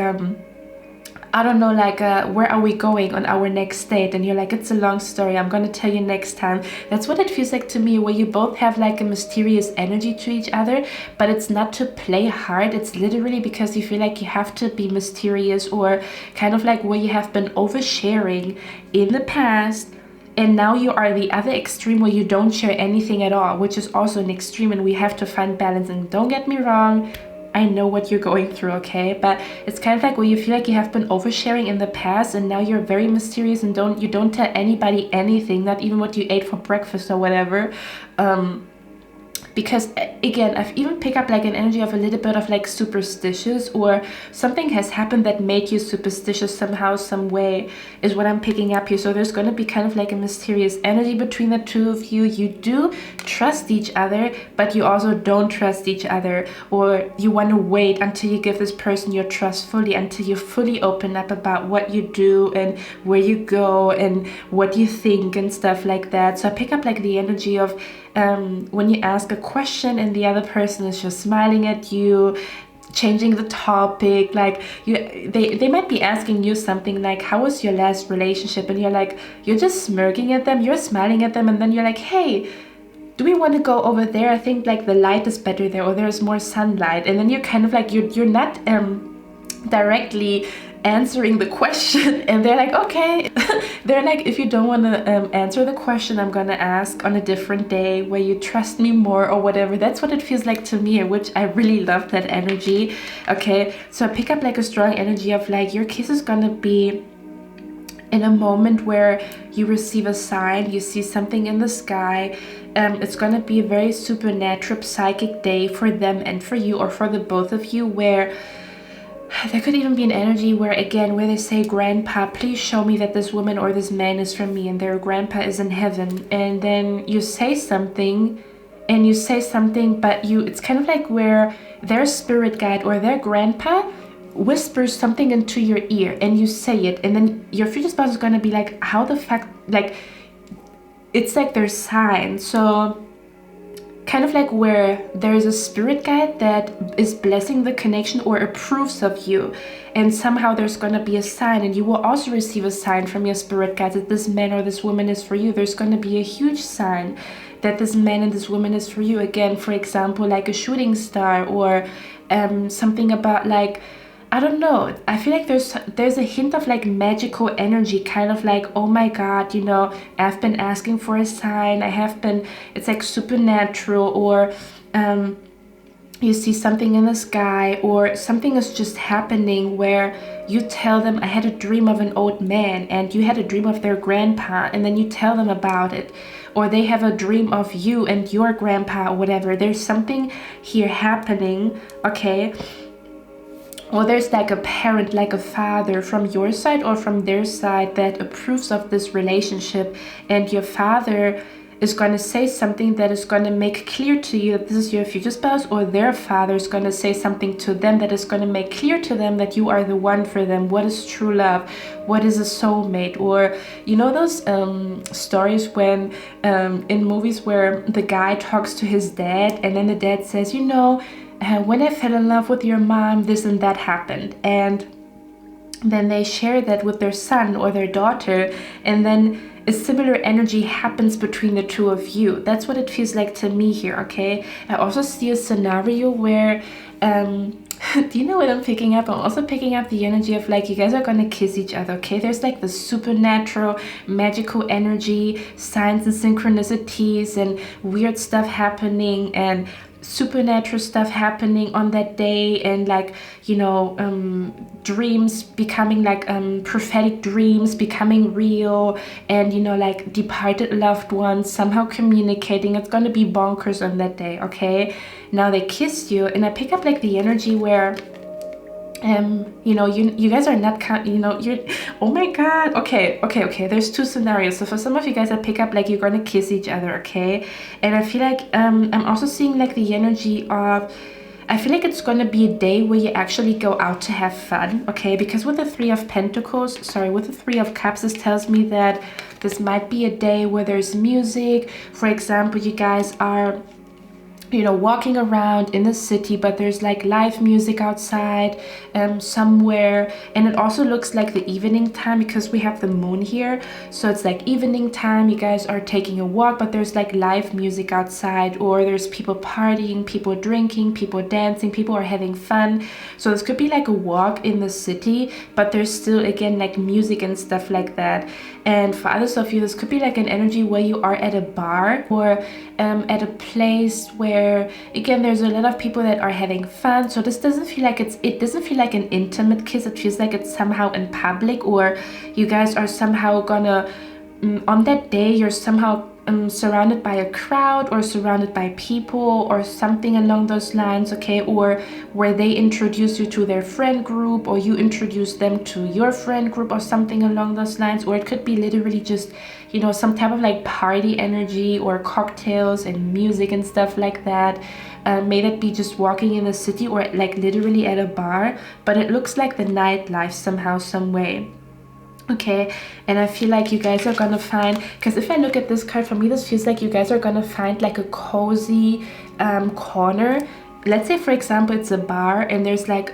I don't know, like, where are we going on our next date? And you're like, it's a long story. I'm going to tell you next time. That's what it feels like to me, where you both have like a mysterious energy to each other, but it's not to play hard. It's literally because you feel like you have to be mysterious, or kind of like where you have been oversharing in the past. And now you are the other extreme where you don't share anything at all, which is also an extreme, and we have to find balance. And don't get me wrong, I know what you're going through, okay? But it's kind of like where you feel like you have been oversharing in the past, and now you're very mysterious and you don't tell anybody anything, not even what you ate for breakfast or whatever, because again, I've even picked up like an energy of a little bit of like superstitious, or something has happened that made you superstitious somehow, some way, is what I'm picking up here. So there's going to be kind of like a mysterious energy between the two of you. You do trust each other, but you also don't trust each other, or you want to wait until you give this person your trust fully, until you fully open up about what you do and where you go and what you think and stuff like that. So I pick up like the energy of when you ask a question and the other person is just smiling at you, changing the topic, like they might be asking you something like, how was your last relationship, and you're just smirking at them, you're smiling at them, and then you're like, hey, do we want to go over there? I think like the light is better there, or there's more sunlight. And then you're kind of like, you're not directly answering the question, and they're like, okay. They're like, if you don't want to answer the question, I'm gonna ask on a different day where you trust me more, or whatever. That's what it feels like to me, which I really love that energy. Okay, so I pick up like a strong energy of like, your kiss is gonna be in a moment where you receive a sign, you see something in the sky. It's gonna be a very supernatural psychic day for them and for you, or for the both of you, where there could even be an energy where, again, where they say, grandpa, please show me that this woman or this man is for me, and their grandpa is in heaven. And then you say something, but it's kind of like where their spirit guide or their grandpa whispers something into your ear, and you say it, and then your future spouse is going to be like, how the fuck, like, it's like their sign. So kind of like where there's a spirit guide that is blessing the connection or approves of you, and somehow there's going to be a sign, and you will also receive a sign from your spirit guide that this man or this woman is for you. There's going to be a huge sign that this man and this woman is for you. Again, for example, like a shooting star, or something about like, I don't know, I feel like there's a hint of like magical energy, kind of like, oh my god, you know, I've been asking for a sign, it's like supernatural, or you see something in the sky, or something is just happening where you tell them, I had a dream of an old man, and you had a dream of their grandpa, and then you tell them about it. Or they have a dream of you and your grandpa, or whatever. There's something here happening, okay? Or there's like a parent, like a father from your side or from their side that approves of this relationship, and your father is going to say something that is going to make clear to you that this is your future spouse, or their father is going to say something to them that is going to make clear to them that you are the one for them. What is true love? What is a soulmate? Or you know those stories when in movies where the guy talks to his dad, and then the dad says, you know, when I fell in love with your mom, this and that happened, and then they share that with their son or their daughter, and then a similar energy happens between the two of you. That's what it feels like to me here, okay? I also see a scenario where, do you know what I'm picking up? I'm also picking up the energy of like, you guys are gonna kiss each other, okay? There's like the supernatural, magical energy, signs and synchronicities and weird stuff happening, and supernatural stuff happening on that day, and like, you know, dreams becoming like prophetic dreams becoming real, and you know, like departed loved ones somehow communicating. It's gonna be bonkers on that day, okay? Now they kiss you, and I pick up like the energy where you know, you guys are not, you know, you're, oh my god, okay, there's two scenarios. So for some of you guys, I pick up like you're gonna kiss each other, okay? And I feel like I'm also seeing like the energy of, I feel like it's gonna be a day where you actually go out to have fun, okay? Because with the Three of Cups, this tells me that this might be a day where there's music. For example, you guys are, you know, walking around in the city, but there's like live music outside somewhere, and it also looks like the evening time because we have the moon here. So it's like evening time, you guys are taking a walk, but there's like live music outside, or there's people partying, people drinking, people dancing, people are having fun. So this could be like a walk in the city, but there's still, again, like music and stuff like that. And for others of you, this could be like an energy where you are at a bar, or at a place where, again, there's a lot of people that are having fun. So this doesn't feel like it doesn't feel like an intimate kiss. It feels like it's somehow in public, or you guys are somehow gonna on that day, you're somehow surrounded by a crowd or surrounded by people or something along those lines, okay? Or where they introduce you to their friend group, or you introduce them to your friend group or something along those lines. Or it could be literally just, you know, some type of like party energy or cocktails and music and stuff like that. May that be just walking in the city or like literally at a bar, but it looks like the nightlife somehow, some way. Okay, and I feel like you guys are gonna find, because if I look at this card, for me this feels like you guys are gonna find like a cozy corner. Let's say for example it's a bar and there's like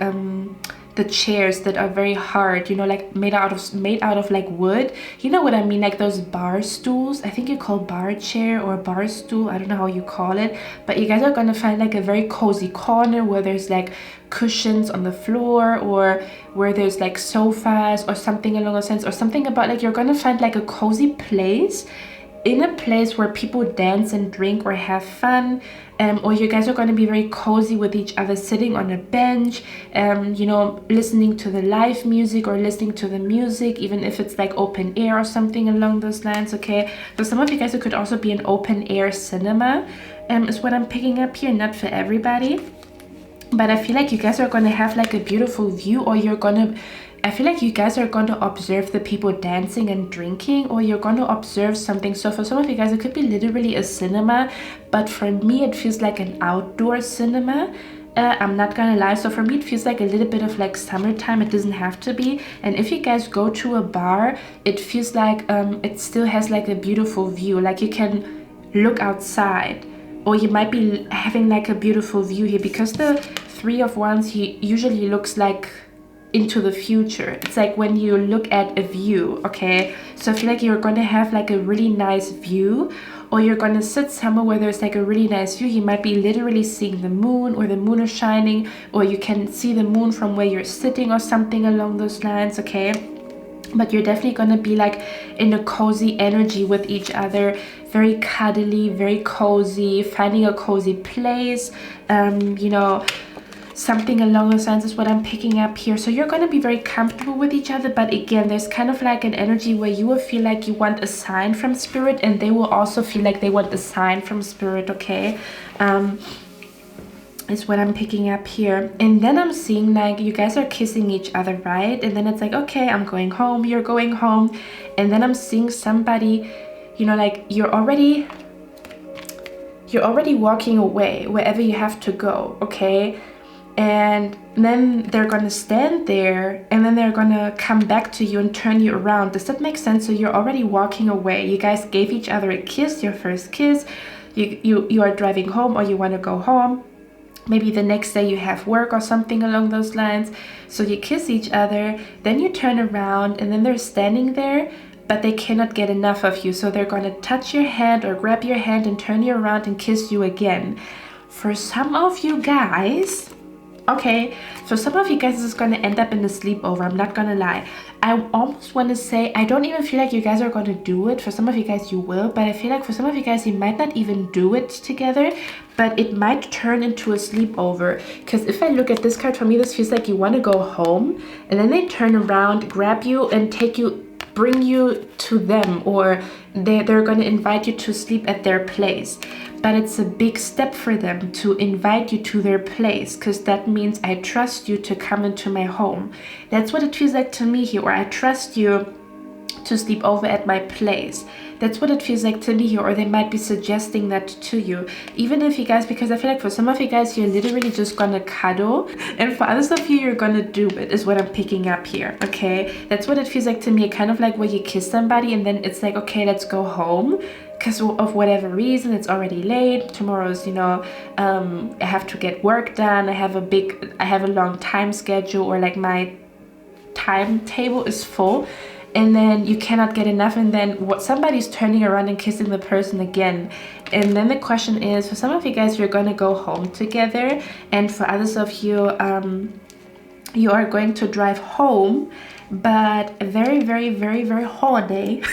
the chairs that are very hard, you know, like made out of like wood, you know what I mean, like those bar stools. I think you call bar chair or bar stool, I don't know how you call it, but you guys are gonna find like a very cozy corner where there's like cushions on the floor, or where there's like sofas or something along those lines, or something about like you're gonna find like a cozy place, in a place where people dance and drink or have fun, or you guys are going to be very cozy with each other, sitting on a bench, you know, listening to the live music or listening to the music, even if it's like open air or something along those lines, okay? So some of you guys, it could also be an open air cinema, is what I'm picking up here, not for everybody. But I feel like you guys are going to have like a beautiful view, or I feel like you guys are going to observe the people dancing and drinking, or you're going to observe something. So for some of you guys, it could be literally a cinema, but for me, it feels like an outdoor cinema. I'm not gonna lie, so for me, it feels like a little bit of like summertime. It doesn't have to be. And if you guys go to a bar, it feels like it still has like a beautiful view. Like you can look outside, or you might be having like a beautiful view here, because the Three of Wands usually looks like into the future. It's like when you look at a view, okay? So I feel like you're going to have like a really nice view, or you're going to sit somewhere where there's like a really nice view. You might be literally seeing the moon, or the moon is shining, or you can see the moon from where you're sitting or something along those lines, okay? But you're definitely going to be like in a cozy energy with each other, very cuddly, very cozy, finding a cozy place, you know, something along those lines is what I'm picking up here. So you're going to be very comfortable with each other, but again, there's kind of like an energy where you will feel like you want a sign from spirit, and they will also feel like they want a sign from spirit, okay? Is what I'm picking up here. And then I'm seeing like you guys are kissing each other, right? And then it's like, okay, I'm going home, you're going home. And then I'm seeing somebody, you know, like you're already walking away wherever you have to go, okay? And then they're gonna stand there, and then they're gonna come back to you and turn you around. Does that make sense? So you're already walking away. You guys gave each other a kiss, your first kiss. You are driving home, or you want to go home. Maybe the next day you have work or something along those lines. So you kiss each other, then you turn around, and then they're standing there, but they cannot get enough of you. So they're gonna touch your hand or grab your hand and turn you around and kiss you again. For some of you guys, okay, so some of you guys is going to end up in a sleepover. I'm not going to lie. I almost want to say, I don't even feel like you guys are going to do it. For some of you guys, you will. But I feel like for some of you guys, you might not even do it together. But it might turn into a sleepover. Because if I look at this card, for me, this feels like you want to go home. And then they turn around, grab you, and bring you to them. Or they're going to invite you to sleep at their place. But it's a big step for them to invite you to their place, because that means I trust you to come into my home. That's what it feels like to me here, or I trust you to sleep over at my place. That's what it feels like to me here, or they might be suggesting that to you. Even if you guys, because I feel like for some of you guys, you're literally just gonna cuddle, and for others of you, you're gonna do it, is what I'm picking up here, okay? That's what it feels like to me, kind of like where you kiss somebody, and then it's like, okay, let's go home. Because of whatever reason, it's already late. Tomorrow's, you know, I have to get work done. I have a long time schedule, or like my timetable is full, and then you cannot get enough, and then somebody's turning around and kissing the person again. And then the question is, for some of you guys, you're going to go home together, and for others of you, you are going to drive home, but very, very, very, very holiday.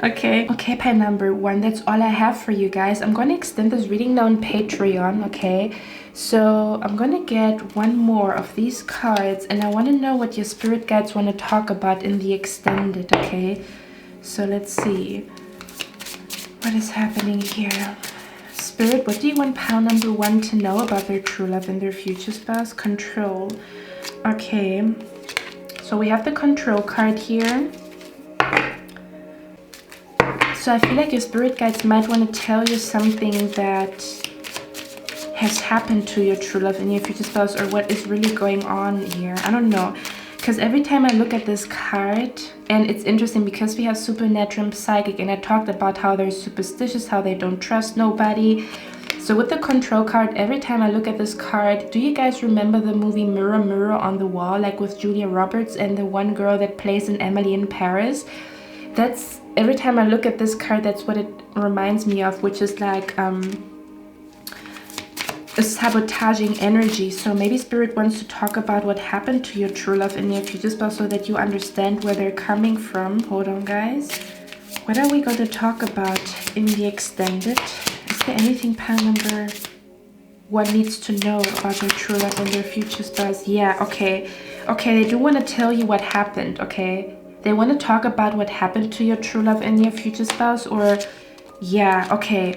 Okay, pile number 1, that's all I have for you guys. I'm going to extend this reading now on Patreon, okay? So I'm going to get one more of these cards, and I want to know what your spirit guides want to talk about in the extended, okay? So let's see. What is happening here? Spirit, what do you want pile number 1 to know about their true love and their future spouse? Control. Okay. So we have the control card here. So I feel like your spirit guides might want to tell you something that has happened to your true love and your future spouse, or what is really going on here. I don't know. Because every time I look at this card, and it's interesting because we have supernatural and psychic, and I talked about how they're superstitious, how they don't trust nobody. So with the control card, every time I look at this card, do you guys remember the movie Mirror, Mirror on the Wall, like with Julia Roberts and the one girl that plays in Emily in Paris? That's, every time I look at this card, that's what it reminds me of, which is like a sabotaging energy. So maybe Spirit wants to talk about what happened to your true love and your future spouse so that you understand where they're coming from. Hold on, guys. What are we going to talk about in the extended? Is there anything pile number 1 needs to know about their true love and their future spouse? Yeah, okay. Okay, they do want to tell you what happened, okay? They want to talk about what happened to your true love and your future spouse, or... yeah, okay.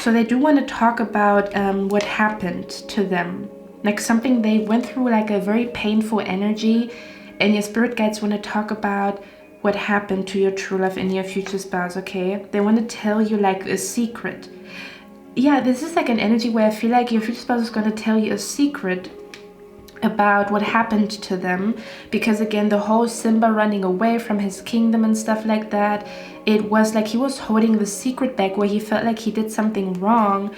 So they do want to talk about what happened to them. Like something they went through, like a very painful energy. And your spirit guides want to talk about what happened to your true love and your future spouse, okay? They want to tell you like a secret. Yeah, this is like an energy where I feel like your future spouse is going to tell you a secret about what happened to them, because again, the whole Simba running away from his kingdom and stuff like that, it was like he was holding the secret back where he felt like he did something wrong.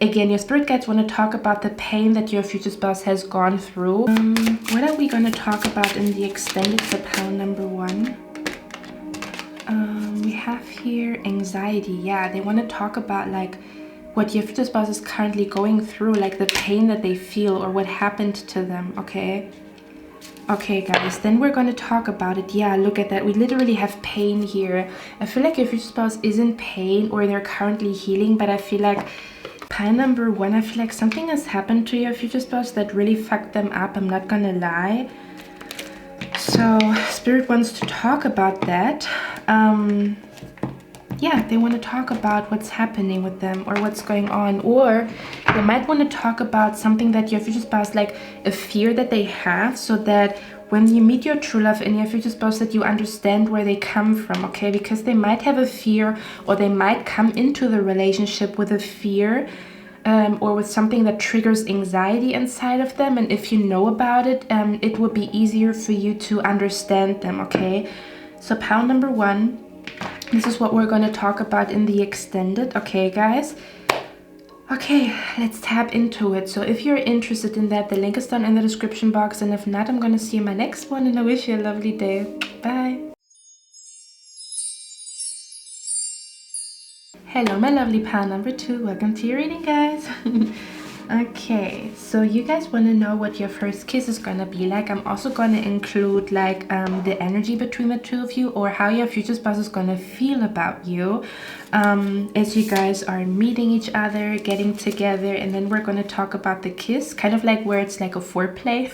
Again, your spirit guides want to talk about the pain that your future spouse has gone through. What are we going to talk about in the extended pile number 1? We have here anxiety. Yeah, they want to talk about like what your future spouse is currently going through, like the pain that they feel or what happened to them, okay? Okay, guys, then we're going to talk about it. Yeah, look at that. We literally have pain here. I feel like your future spouse is in pain or they're currently healing, but I feel like pile number 1, I feel like something has happened to your future spouse that really fucked them up. I'm not going to lie. So, Spirit wants to talk about that. Yeah, they want to talk about what's happening with them or what's going on, or they might want to talk about something that your future spouse, like a fear that they have, so that when you meet your true love and your future spouse, that you understand where they come from, okay? Because they might have a fear, or they might come into the relationship with a fear, or with something that triggers anxiety inside of them, and if you know about it, it would be easier for you to understand them, okay? So pile number 1, this is what we're going to talk about in the extended, okay, guys? Okay, let's tap into it. So if you're interested in that, the link is down in the description box, and if not, I'm going to see you in my next one, and I wish you a lovely day. Bye. Hello, my lovely pile number 2. Welcome to your reading, guys. Okay, so you guys want to know what your first kiss is gonna be like. I'm also gonna include like the energy between the two of you, or how your future spouse is gonna feel about you as you guys are meeting each other, getting together, and then we're gonna talk about the kiss, kind of like where it's like a foreplay.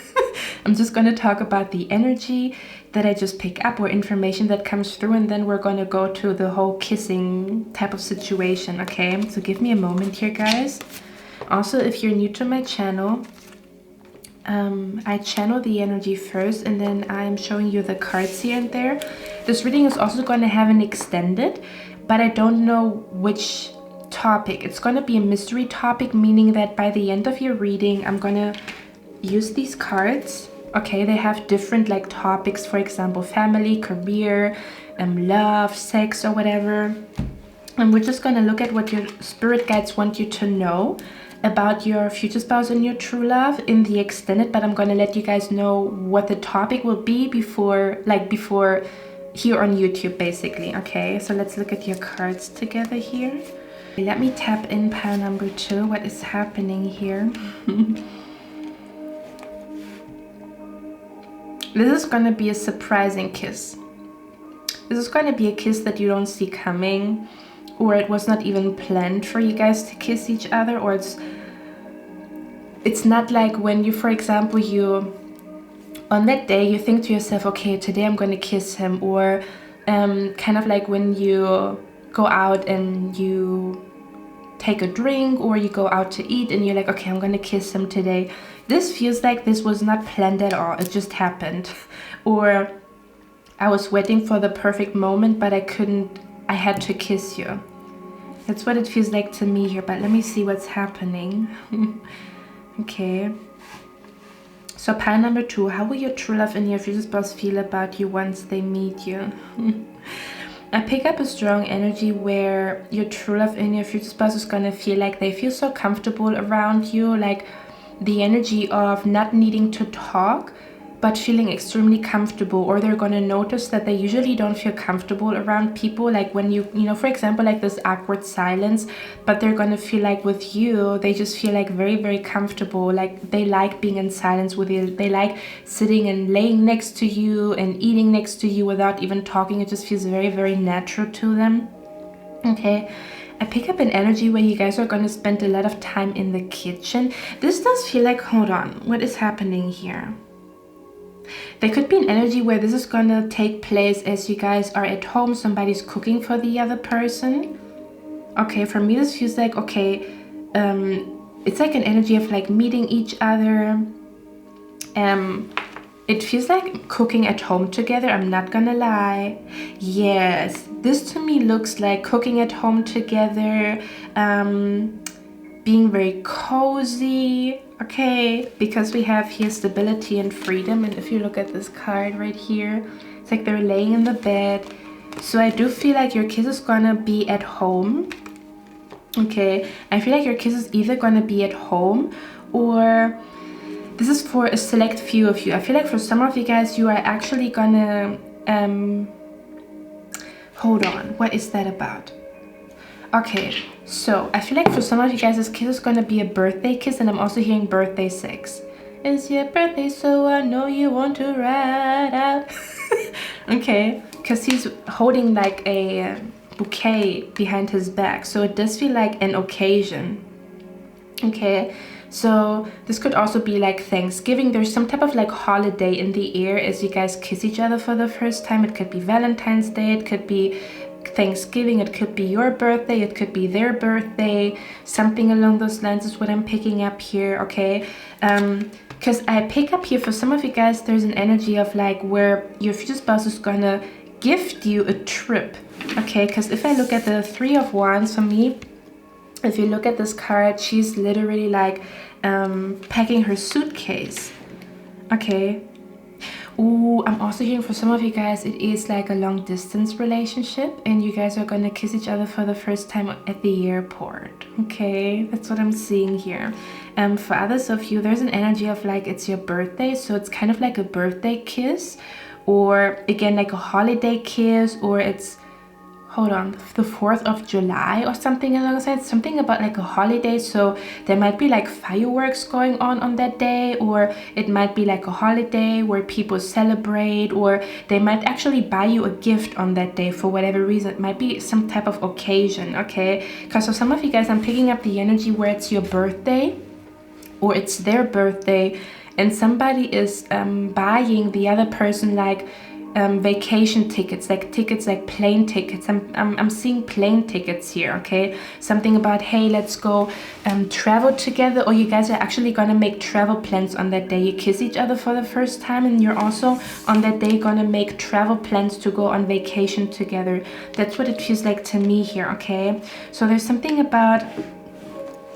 I'm just gonna talk about the energy that I just pick up, or information that comes through, and then we're gonna go to the whole kissing type of situation, okay? So give me a moment here, guys. Also, if you're new to my channel, I channel the energy first, and then I'm showing you the cards here and there. This reading is also going to have an extended, but I don't know which topic. It's going to be a mystery topic, meaning that by the end of your reading, I'm going to use these cards. Okay, they have different like topics, for example, family, career, love, sex, or whatever. And we're just going to look at what your spirit guides want you to know about your future spouse and your true love in the extended, but I'm going to let you guys know what the topic will be before here on YouTube, basically. Okay, so let's look at your cards together here. Let me tap in pile number 2. What is happening here? This is going to be a surprising kiss. This is going to be a kiss that you don't see coming, or it was not even planned for you guys to kiss each other, or it's not like when you, for example, on that day you think to yourself, okay, today I'm going to kiss him, or kind of like when you go out and you take a drink, or you go out to eat and you're like, okay, I'm gonna kiss him today. This feels like this was not planned at all. It just happened. Or I was waiting for the perfect moment, but I couldn't. I had to kiss you. That's what it feels like to me here, but let me see what's happening. Okay. So pile number 2, how will your true love and your future spouse feel about you once they meet you? I pick up a strong energy where your true love and your future spouse is gonna feel like they feel so comfortable around you, like the energy of not needing to talk, but feeling extremely comfortable. Or they're gonna notice that they usually don't feel comfortable around people, like when you know, for example, like this awkward silence, but they're gonna feel like with you, they just feel like very, very comfortable. Like they like being in silence with you. They like sitting and laying next to you and eating next to you without even talking. It just feels very, very natural to them. Okay. I pick up an energy where you guys are going to spend a lot of time in the kitchen. This does feel like, hold on, what is happening here? There could be an energy where this is going to take place as you guys are at home. Somebody's cooking for the other person. Okay, for me this feels like, okay, it's like an energy of like meeting each other. It feels like cooking at home together, I'm not gonna lie. Yes, this to me looks like cooking at home together, being very cozy, okay? Because we have here stability and freedom, and if you look at this card right here, it's like they're laying in the bed. So I do feel like your kiss is gonna be at home, okay? I feel like your kiss is either gonna be at home, or this is for a select few of you. I feel like for some of you guys, you are actually gonna, hold on, what is that about? Okay, so I feel like for some of you guys, this kiss is gonna be a birthday kiss, and I'm also hearing birthday sex. It's your birthday, so I know you want to ride out. Okay, because he's holding like a bouquet behind his back, so it does feel like an occasion. Okay. So this could also be like Thanksgiving. There's some type of like holiday in the air as you guys kiss each other for the first time. It could be Valentine's Day, it could be Thanksgiving, it could be your birthday, it could be their birthday. Something along those lines is what I'm picking up here, okay? Because I pick up here for some of you guys, there's an energy of like where your future spouse is gonna gift you a trip, okay? Because if I look at the 3 of Wands for me, if you look at this card, she's literally like packing her suitcase. Okay. Ooh, I'm also hearing for some of you guys, it is like a long distance relationship, and you guys are gonna kiss each other for the first time at the airport. Okay, that's what I'm seeing here. For others of you, there's an energy of like it's your birthday, so it's kind of like a birthday kiss, or again like a holiday kiss, or it's, hold on, the 4th of July or something along those lines, something about like a holiday. So there might be like fireworks going on that day, or it might be like a holiday where people celebrate, or they might actually buy you a gift on that day for whatever reason. It might be some type of occasion, okay? Because for some of you guys, I'm picking up the energy where it's your birthday or it's their birthday, and somebody is buying the other person like vacation tickets, like plane tickets. I'm seeing plane tickets here, okay? Something about, hey, let's go travel together, or you guys are actually gonna make travel plans on that day. You kiss each other for the first time, and you're also on that day gonna make travel plans to go on vacation together. That's what it feels like to me here, okay? So there's something about,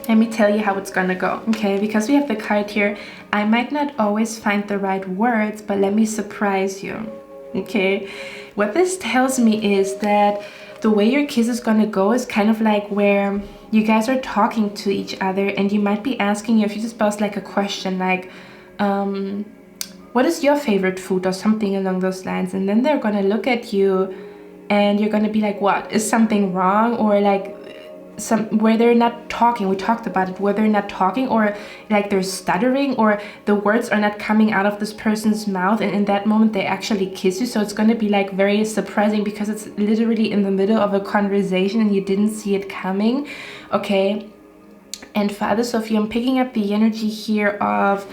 let me tell you how it's gonna go, okay? Because we have the card here, I might not always find the right words, but let me surprise you. Okay, what this tells me is that the way your kiss is gonna go is kind of like where you guys are talking to each other, and you might be asking your future spouse like a question like, what is your favorite food, or something along those lines, and then they're gonna look at you and you're gonna be like, what, is something wrong? Or like where they're not talking, we talked about it, where they're not talking, or like they're stuttering, or the words are not coming out of this person's mouth, and in that moment they actually kiss you. So it's going to be like very surprising, because it's literally in the middle of a conversation and you didn't see it coming, okay? And for others of you, I'm picking up the energy here of,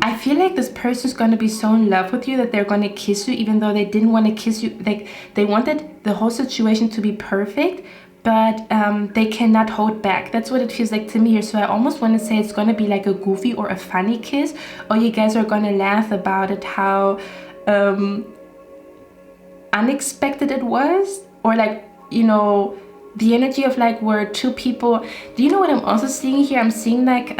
I feel like this person's going to be so in love with you that they're going to kiss you even though they didn't want to kiss you. Like they wanted the whole situation to be perfect, but they cannot hold back. That's what it feels like to me here. So I almost want to say it's going to be like a goofy or a funny kiss, or you guys are going to laugh about it, how unexpected it was, or like, you know, the energy of like where two people, do you know what I'm also seeing here? I'm seeing like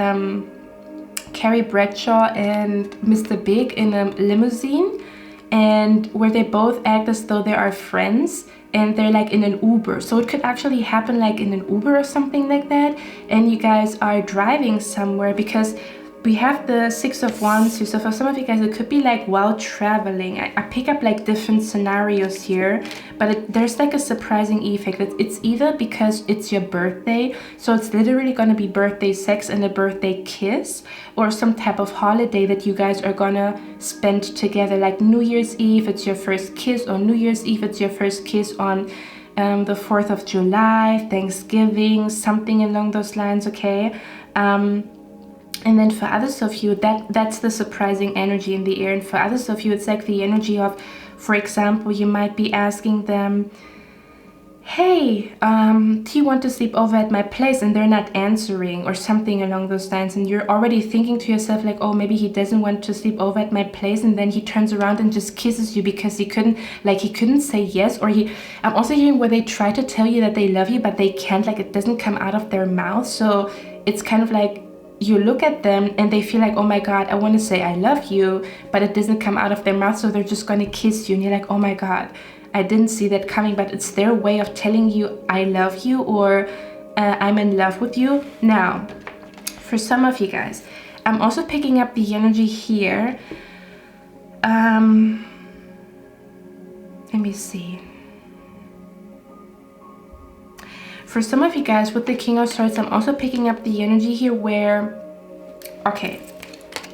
Carrie Bradshaw and Mr. Big in a limousine, and where they both act as though they are friends, and they're like in an Uber. So it could actually happen like in an Uber or something like that, and you guys are driving somewhere, because we have the Six of Wands here. So for some of you guys, it could be like while traveling. I pick up like different scenarios here, but there's like a surprising effect. It's either because it's your birthday, so it's literally gonna be birthday sex and a birthday kiss, or some type of holiday that you guys are gonna spend together, like New Year's Eve, it's your first kiss, or New Year's Eve, it's your first kiss on the 4th of July, Thanksgiving, something along those lines, okay? And then for others of you, that's the surprising energy in the air. And for others of you, it's like the energy of, for example, you might be asking them, hey, do you want to sleep over at my place? And they're not answering, or something along those lines. And you're already thinking to yourself like, oh, maybe he doesn't want to sleep over at my place. And then he turns around and just kisses you because he couldn't say yes. Or I'm also hearing where they try to tell you that they love you, but they can't, like it doesn't come out of their mouth. So it's kind of like, you look at them and they feel like, oh my God, I want to say I love you, but it doesn't come out of their mouth, so they're just going to kiss you. And you're like, oh my God, I didn't see that coming. But it's their way of telling you I love you, or I'm in love with you. Now, for some of you guys, I'm also picking up the energy here. Let me see. For some of you guys with the King of Swords, I'm also picking up the energy here where, okay,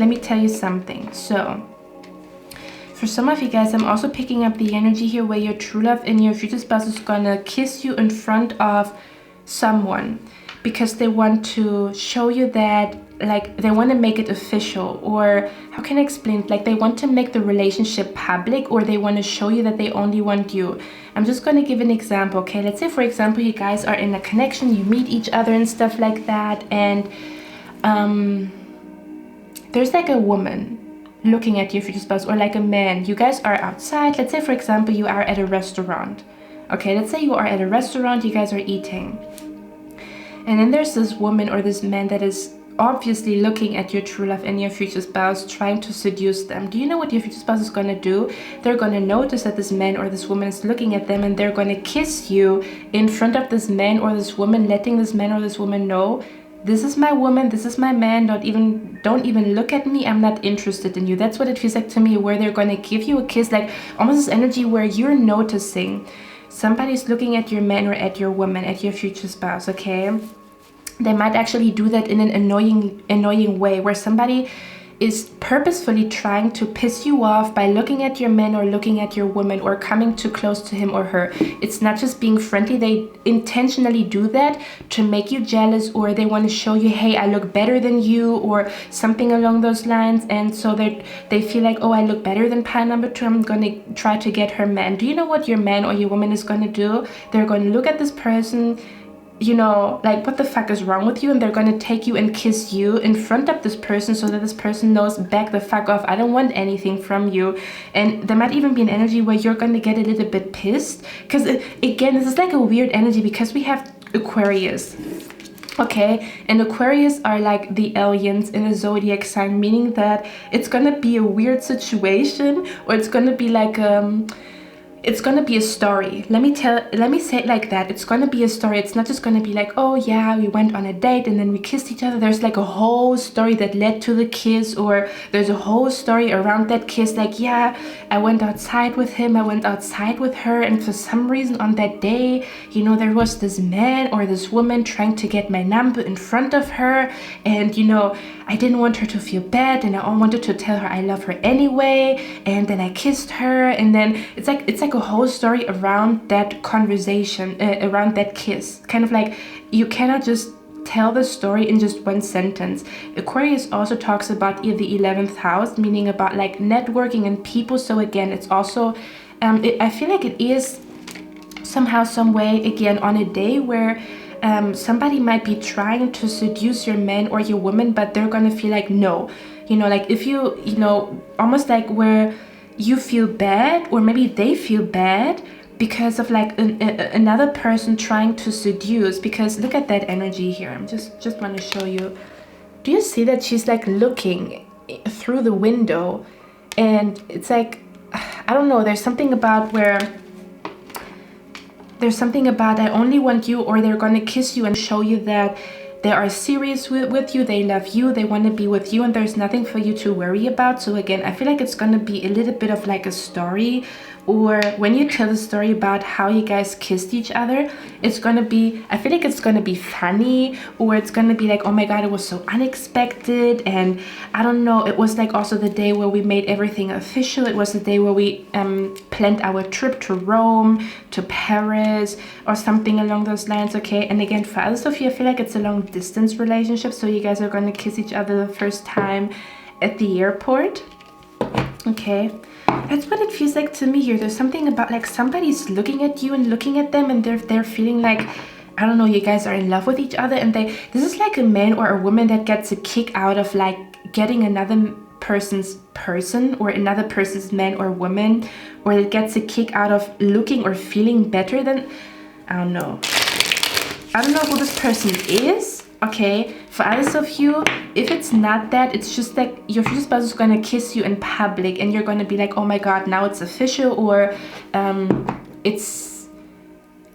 let me tell you something. So for some of you guys, I'm also picking up the energy here where your true love and your future spouse is gonna kiss you in front of someone, because they want to show you that, like, they want to make it official, or how can I explain it? Like, they want to make the relationship public, or they want to show you that they only want you. I'm just going to give an example, okay? Let's say, for example, you guys are in a connection, you meet each other and stuff like that, and there's like a woman looking at your future spouse, or like a man. You guys are outside. Let's say, for example, you are at a restaurant. Okay, let's say you are at a restaurant, you guys are eating. And then there's this woman or this man that is obviously looking at your true love and your future spouse, trying to seduce them. Do you know what your future spouse is going to do? They're going to notice that this man or this woman is looking at them, and they're going to kiss you in front of this man or this woman, letting this man or this woman know, this is my woman, this is my man, don't even look at me, I'm not interested in you. That's what it feels like to me, where they're going to give you a kiss, like almost this energy where you're noticing somebody's looking at your man or at your woman, at your future spouse, okay? They might actually do that in an annoying way, where somebody is purposefully trying to piss you off by looking at your man or looking at your woman, or coming too close to him or her. It's not just being friendly, they intentionally do that to make you jealous, or they want to show you, hey, I look better than you, or something along those lines. And so they feel like, oh, I look better than pile number 2, I'm going to try to get her man. Do you know what your man or your woman is going to do? They're going to look at this person, you know, like, what the fuck is wrong with you? And they're going to take you and kiss you in front of this person, so that this person knows, back the fuck off, I don't want anything from you. And there might even be an energy where you're going to get a little bit pissed, because again, this is like a weird energy, because we have Aquarius, okay? And Aquarius are like the aliens in a zodiac sign, meaning that it's going to be a weird situation, or it's going to be like it's gonna be a story. Let me say it like that. It's gonna be a story. It's not just gonna be like, oh yeah, we went on a date and then we kissed each other. There's like a whole story that led to the kiss, or there's a whole story around that kiss. Like, yeah, I went outside with him, I went outside with her, and for some reason on that day, you know, there was this man or this woman trying to get my number in front of her, and you know, I didn't want her to feel bad, and I wanted to tell her I love her anyway, and then I kissed her, and then it's like a whole story around that conversation, around that kiss. Kind of like, you cannot just tell the story in just one sentence. Aquarius also talks about the 11th house, meaning about like networking and people. So again, it's also I feel like it is somehow, some way, again, on a day where somebody might be trying to seduce your man or your woman, but they're gonna feel like no. You know, like if you know, almost like where you feel bad, or maybe they feel bad because of like another person trying to seduce. Because look at that energy here. I'm just want to show you. Do you see that she's like looking through the window, and it's like, I don't know, there's something about I only want you, or they're gonna kiss you and show you that they are serious with you, they love you, they want to be with you, and there's nothing for you to worry about. So again, I feel like it's gonna be a little bit of like a story, or when you tell the story about how you guys kissed each other, it's gonna be, I feel like it's gonna be funny, or it's gonna be like, oh my god, it was so unexpected. And I don't know, it was like also the day where we made everything official. It was the day where we planned our trip to Rome, to Paris, or something along those lines. Okay, and again, for others of you, I feel like it's a long distance relationship, so you guys are gonna kiss each other the first time at the airport. Okay, that's what it feels like to me here. There's something about like somebody's looking at you and looking at them, and they're feeling like, I don't know, you guys are in love with each other, and this is like a man or a woman that gets a kick out of like getting another person's person, or another person's man or woman, or that gets a kick out of looking or feeling better than, I don't know who this person is. Okay, for others of you, if it's not that, it's just like your future spouse is going to kiss you in public, and you're going to be like, oh my god, now it's official, or it's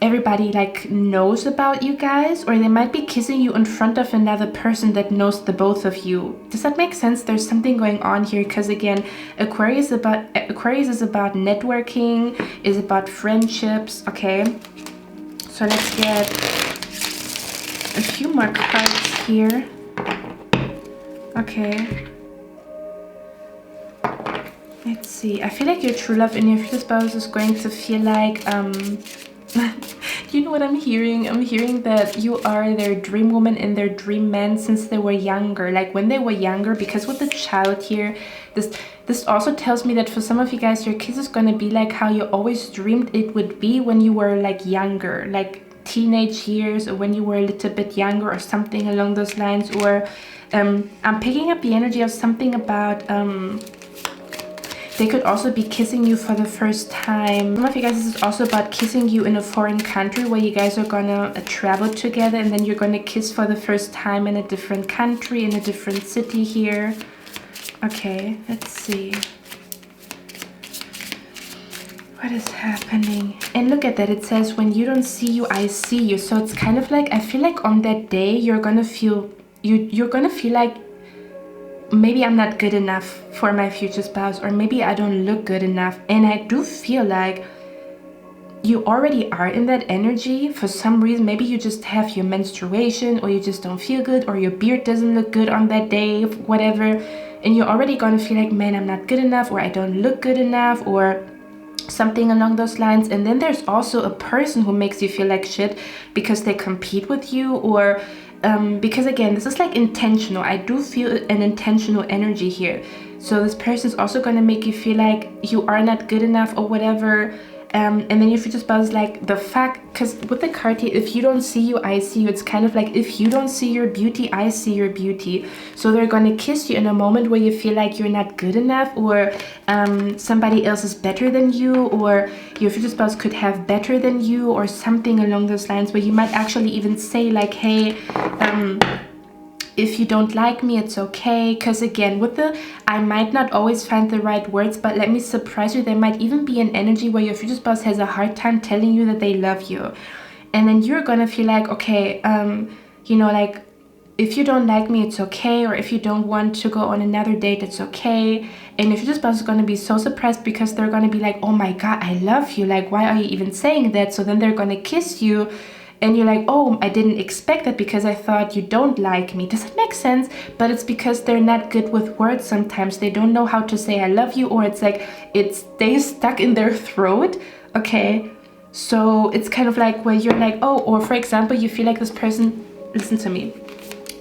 everybody like knows about you guys, or they might be kissing you in front of another person that knows the both of you. Does that make sense? There's something going on here, because again, Aquarius is about networking, is about friendships. Okay, so let's get a few more cards here. Okay, let's see. I feel like your true love and your future spouse is going to feel like you know what I'm hearing? I'm hearing that you are their dream woman and their dream man since they were younger. Like when they were younger, because with the child here, this also tells me that for some of you guys, your kiss is going to be like how you always dreamed it would be when you were like younger, like teenage years, or when you were a little bit younger, or something along those lines. Or I'm picking up the energy of something about they could also be kissing you for the first time. Some of you guys, this is also about kissing you in a foreign country, where you guys are gonna travel together, and then you're gonna kiss for the first time in a different country, in a different city here. Okay, let's see. What is happening? And look at that, it says, when you don't see you, I see you. So it's kind of like, I feel like on that day, you're gonna feel, you're gonna feel like, maybe I'm not good enough for my future spouse, or maybe I don't look good enough. And I do feel like you already are in that energy for some reason. Maybe you just have your menstruation, or you just don't feel good, or your beard doesn't look good on that day, whatever. And you're already gonna feel like, man, I'm not good enough, or I don't look good enough, or something along those lines. And then there's also a person who makes you feel like shit because they compete with you, or because again, this is like intentional. I do feel an intentional energy here. So this person is also going to make you feel like you are not good enough, or whatever. And then your future spouse is like, the fact, because with the card here, if you don't see you, I see you. It's kind of like, if you don't see your beauty, I see your beauty. So they're going to kiss you in a moment where you feel like you're not good enough, or somebody else is better than you, or your future spouse could have better than you, or something along those lines, where you might actually even say like, hey, if you don't like me, it's okay. Because again, with the, I might not always find the right words, but let me surprise you, there might even be an energy where your future spouse has a hard time telling you that they love you. And then you're gonna feel like, okay, you know, like, if you don't like me, it's okay. Or if you don't want to go on another date, it's okay. And your future spouse is gonna be so surprised, because they're gonna be like, oh my god, I love you, like, why are you even saying that? So then they're gonna kiss you, and you're like, oh, I didn't expect that, because I thought you don't like me. Does it make sense? But it's because they're not good with words sometimes. They don't know how to say I love you, or it's like it stays stuck in their throat. Okay, so it's kind of like where you're like, oh, or for example, you feel like this person, listen to me.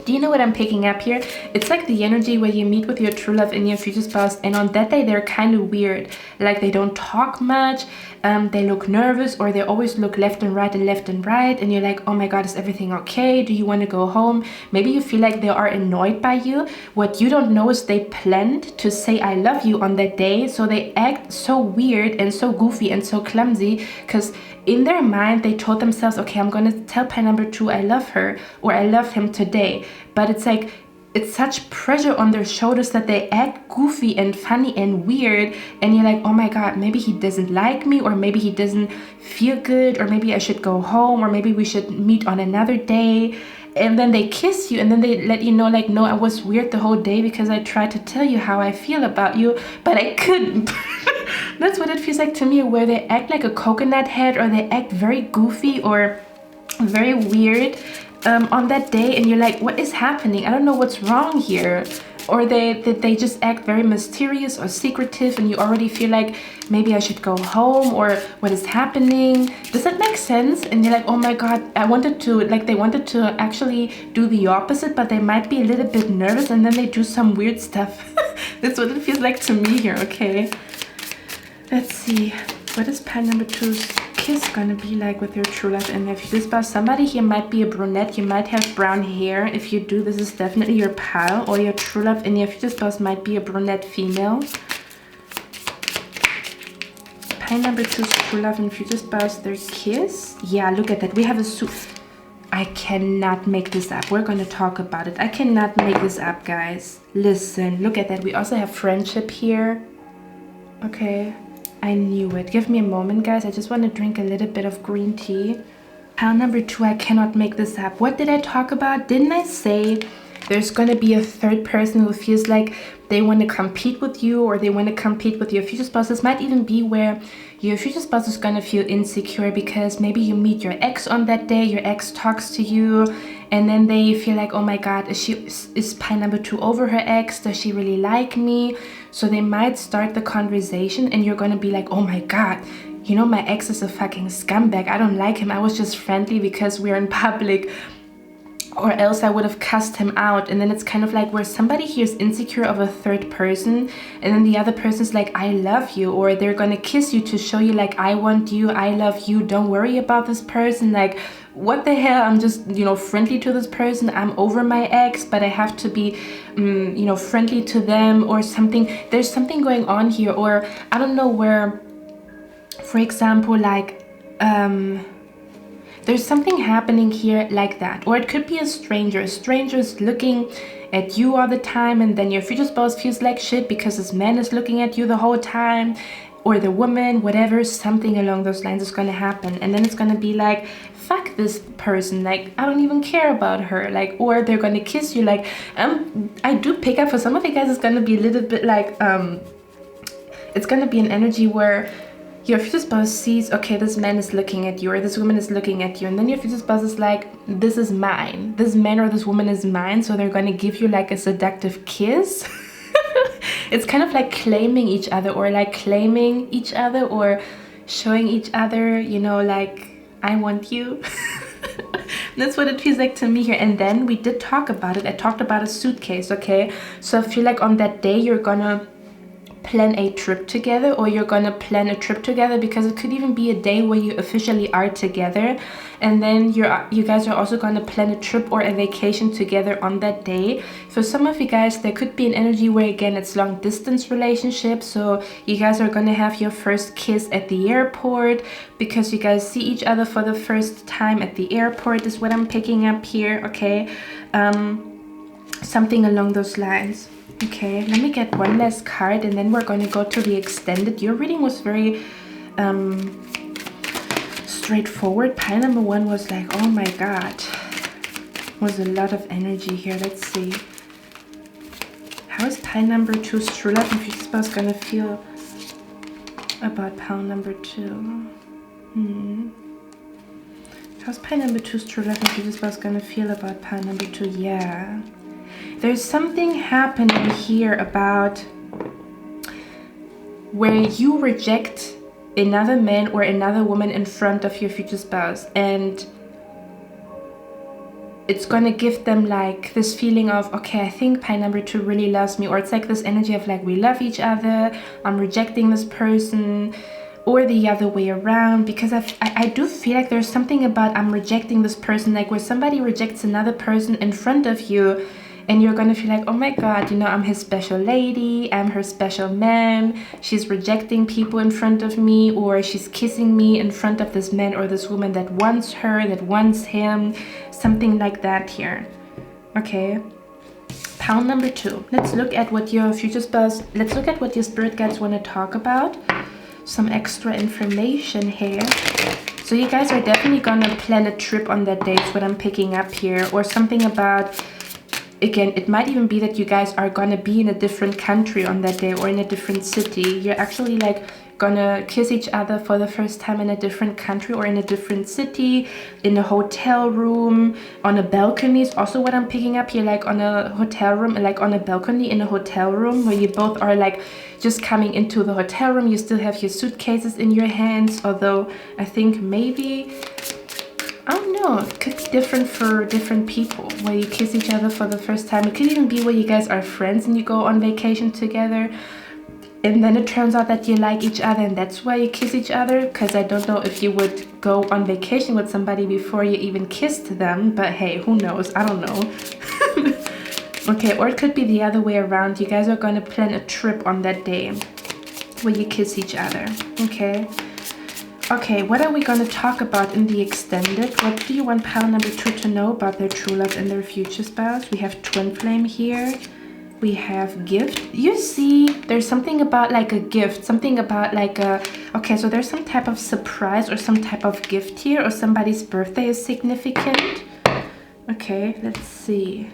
Do you know what I'm picking up here? It's like the energy where you meet with your true love and your future spouse, and on that day they're kind of weird. Like they don't talk much, they look nervous, or they always look left and right and left and right, and you're like, oh my god, is everything okay? Do you want to go home? Maybe you feel like they are annoyed by you. What you don't know is they planned to say I love you on that day, so they act so weird and so goofy and so clumsy, because in their mind they told themselves, okay, I'm gonna tell pie number 2 I love her or I love him today. But it's like, it's such pressure on their shoulders that they act goofy and funny and weird, and you're like, oh my god, maybe he doesn't like me, or maybe he doesn't feel good, or maybe I should go home, or maybe we should meet on another day. And then they kiss you, and then they let you know, like, no, I was weird the whole day because I tried to tell you how I feel about you, but I couldn't. That's what it feels like to me, where they act like a coconut head, or they act very goofy or very weird on that day, and you're like, what is happening? I don't know what's wrong here. Or they just act very mysterious or secretive, and you already feel like maybe I should go home, or what is happening? Does that make sense? And you're like, oh my god, I wanted to, like, they wanted to actually do the opposite, but they might be a little bit nervous, and then they do some weird stuff. That's what it feels like to me here. Okay, let's see, what is pie number 2's kiss gonna be like with your true love and their future spouse? Somebody here might be a brunette, you might have brown hair. If you do, this is definitely your pal, or your true love and your future spouse might be a brunette female. Pie number 2's true love and future spouse, their kiss. Yeah, look at that, we have a suit. I cannot make this up. We're gonna talk about it. I cannot make this up, guys. Listen, look at that. We also have friendship here. Okay, I knew it. Give me a moment, guys. I just want to drink a little bit of green tea. Pile number 2, I cannot make this up. What did I talk about? Didn't I say there's going to be a third person who feels like they want to compete with you, or they want to compete with your future spouse? This might even be where your future spouse is going to feel insecure because maybe you meet your ex on that day, your ex talks to you, and then they feel like, oh my god, is pie number 2 over her ex? Does she really like me? So they might start the conversation, and you're going to be like, oh my god, you know, my ex is a fucking scumbag. I don't like him. I was just friendly because we're in public, or else I would have cussed him out. And then it's kind of like where somebody here is insecure of a third person, and then the other person's like, I love you, or they're gonna kiss you to show you like, I want you, I love you, don't worry about this person. Like, what the hell, I'm just, you know, friendly to this person. I'm over my ex, but I have to be you know, friendly to them, or something. There's something going on here, or I don't know, where, for example, like there's something happening here like that. Or it could be a stranger. A stranger is looking at you all the time, and then your future spouse feels like shit because this man is looking at you the whole time, or the woman, whatever. Something along those lines is going to happen, and then it's going to be like, fuck this person, like, I don't even care about her. Like, or they're going to kiss you. Like, I do pick up for some of you guys, it's going to be a little bit like it's going to be an energy where your future spouse sees, okay, this man is looking at you, or this woman is looking at you, and then your future spouse is like, this is mine, this man or this woman is mine. So they're going to give you like a seductive kiss. It's kind of like claiming each other, or like claiming each other, or showing each other, you know, like, I want you. That's what it feels like to me here. And then we did talk about it. I talked about a suitcase. Okay, so I feel like on that day you're gonna plan a trip together, or you're gonna plan a trip together, because it could even be a day where you officially are together, and then you guys are also gonna plan a trip or a vacation together on that day. For some of you guys, there could be an energy where, again, it's long distance relationship, so you guys are gonna have your first kiss at the airport, because you guys see each other for the first time at the airport, is what I'm picking up here. Okay, something along those lines. Okay, let me get one last card, and then we're going to go to the extended. Your reading was very straightforward. Pile number 1 was like, oh my god, was a lot of energy here. Let's see, how is pile number 2's true love and future spouse gonna feel about pile number 2? How's pile number 2's true love and future spouse gonna feel about pile number 2? Yeah, there's something happening here about where you reject another man or another woman in front of your future spouse, and it's gonna give them like this feeling of, okay, I think pile number 2 really loves me, or it's like this energy of like, we love each other, I'm rejecting this person, or the other way around, because I do feel like there's something about I'm rejecting this person, like where somebody rejects another person in front of you, and you're gonna feel like, oh my god, you know, I'm his special lady, I'm her special man, she's rejecting people in front of me, or she's kissing me in front of this man or this woman that wants her, that wants him, something like that here. Okay, pile number 2. Let's look at what your future spouse, let's look at what your spirit guides want to talk about. Some extra information here. So you guys are definitely gonna plan a trip on that day, is what I'm picking up here, or something about, again, it might even be that you guys are gonna be in a different country on that day, or in a different city. You're actually like gonna kiss each other for the first time in a different country or in a different city, in a hotel room, on a balcony is also what I'm picking up here, like on a hotel room, like on a balcony in a hotel room, where you both are like just coming into the hotel room. You still have your suitcases in your hands, although I think maybe, I don't know, it could be different for different people, where you kiss each other for the first time. It could even be where you guys are friends and you go on vacation together, and then it turns out that you like each other, and that's why you kiss each other. Because I don't know if you would go on vacation with somebody before you even kissed them, but hey, who knows? I don't know. Okay, or it could be the other way around. You guys are going to plan a trip on that day where you kiss each other. Okay. Okay, what are we going to talk about in the extended? What do you want pile number 2 to know about their true love and their future spouse? We have twin flame here. We have gift. You see, there's something about like a gift, something about like a, okay, so there's some type of surprise or some type of gift here, or somebody's birthday is significant. Okay, let's see.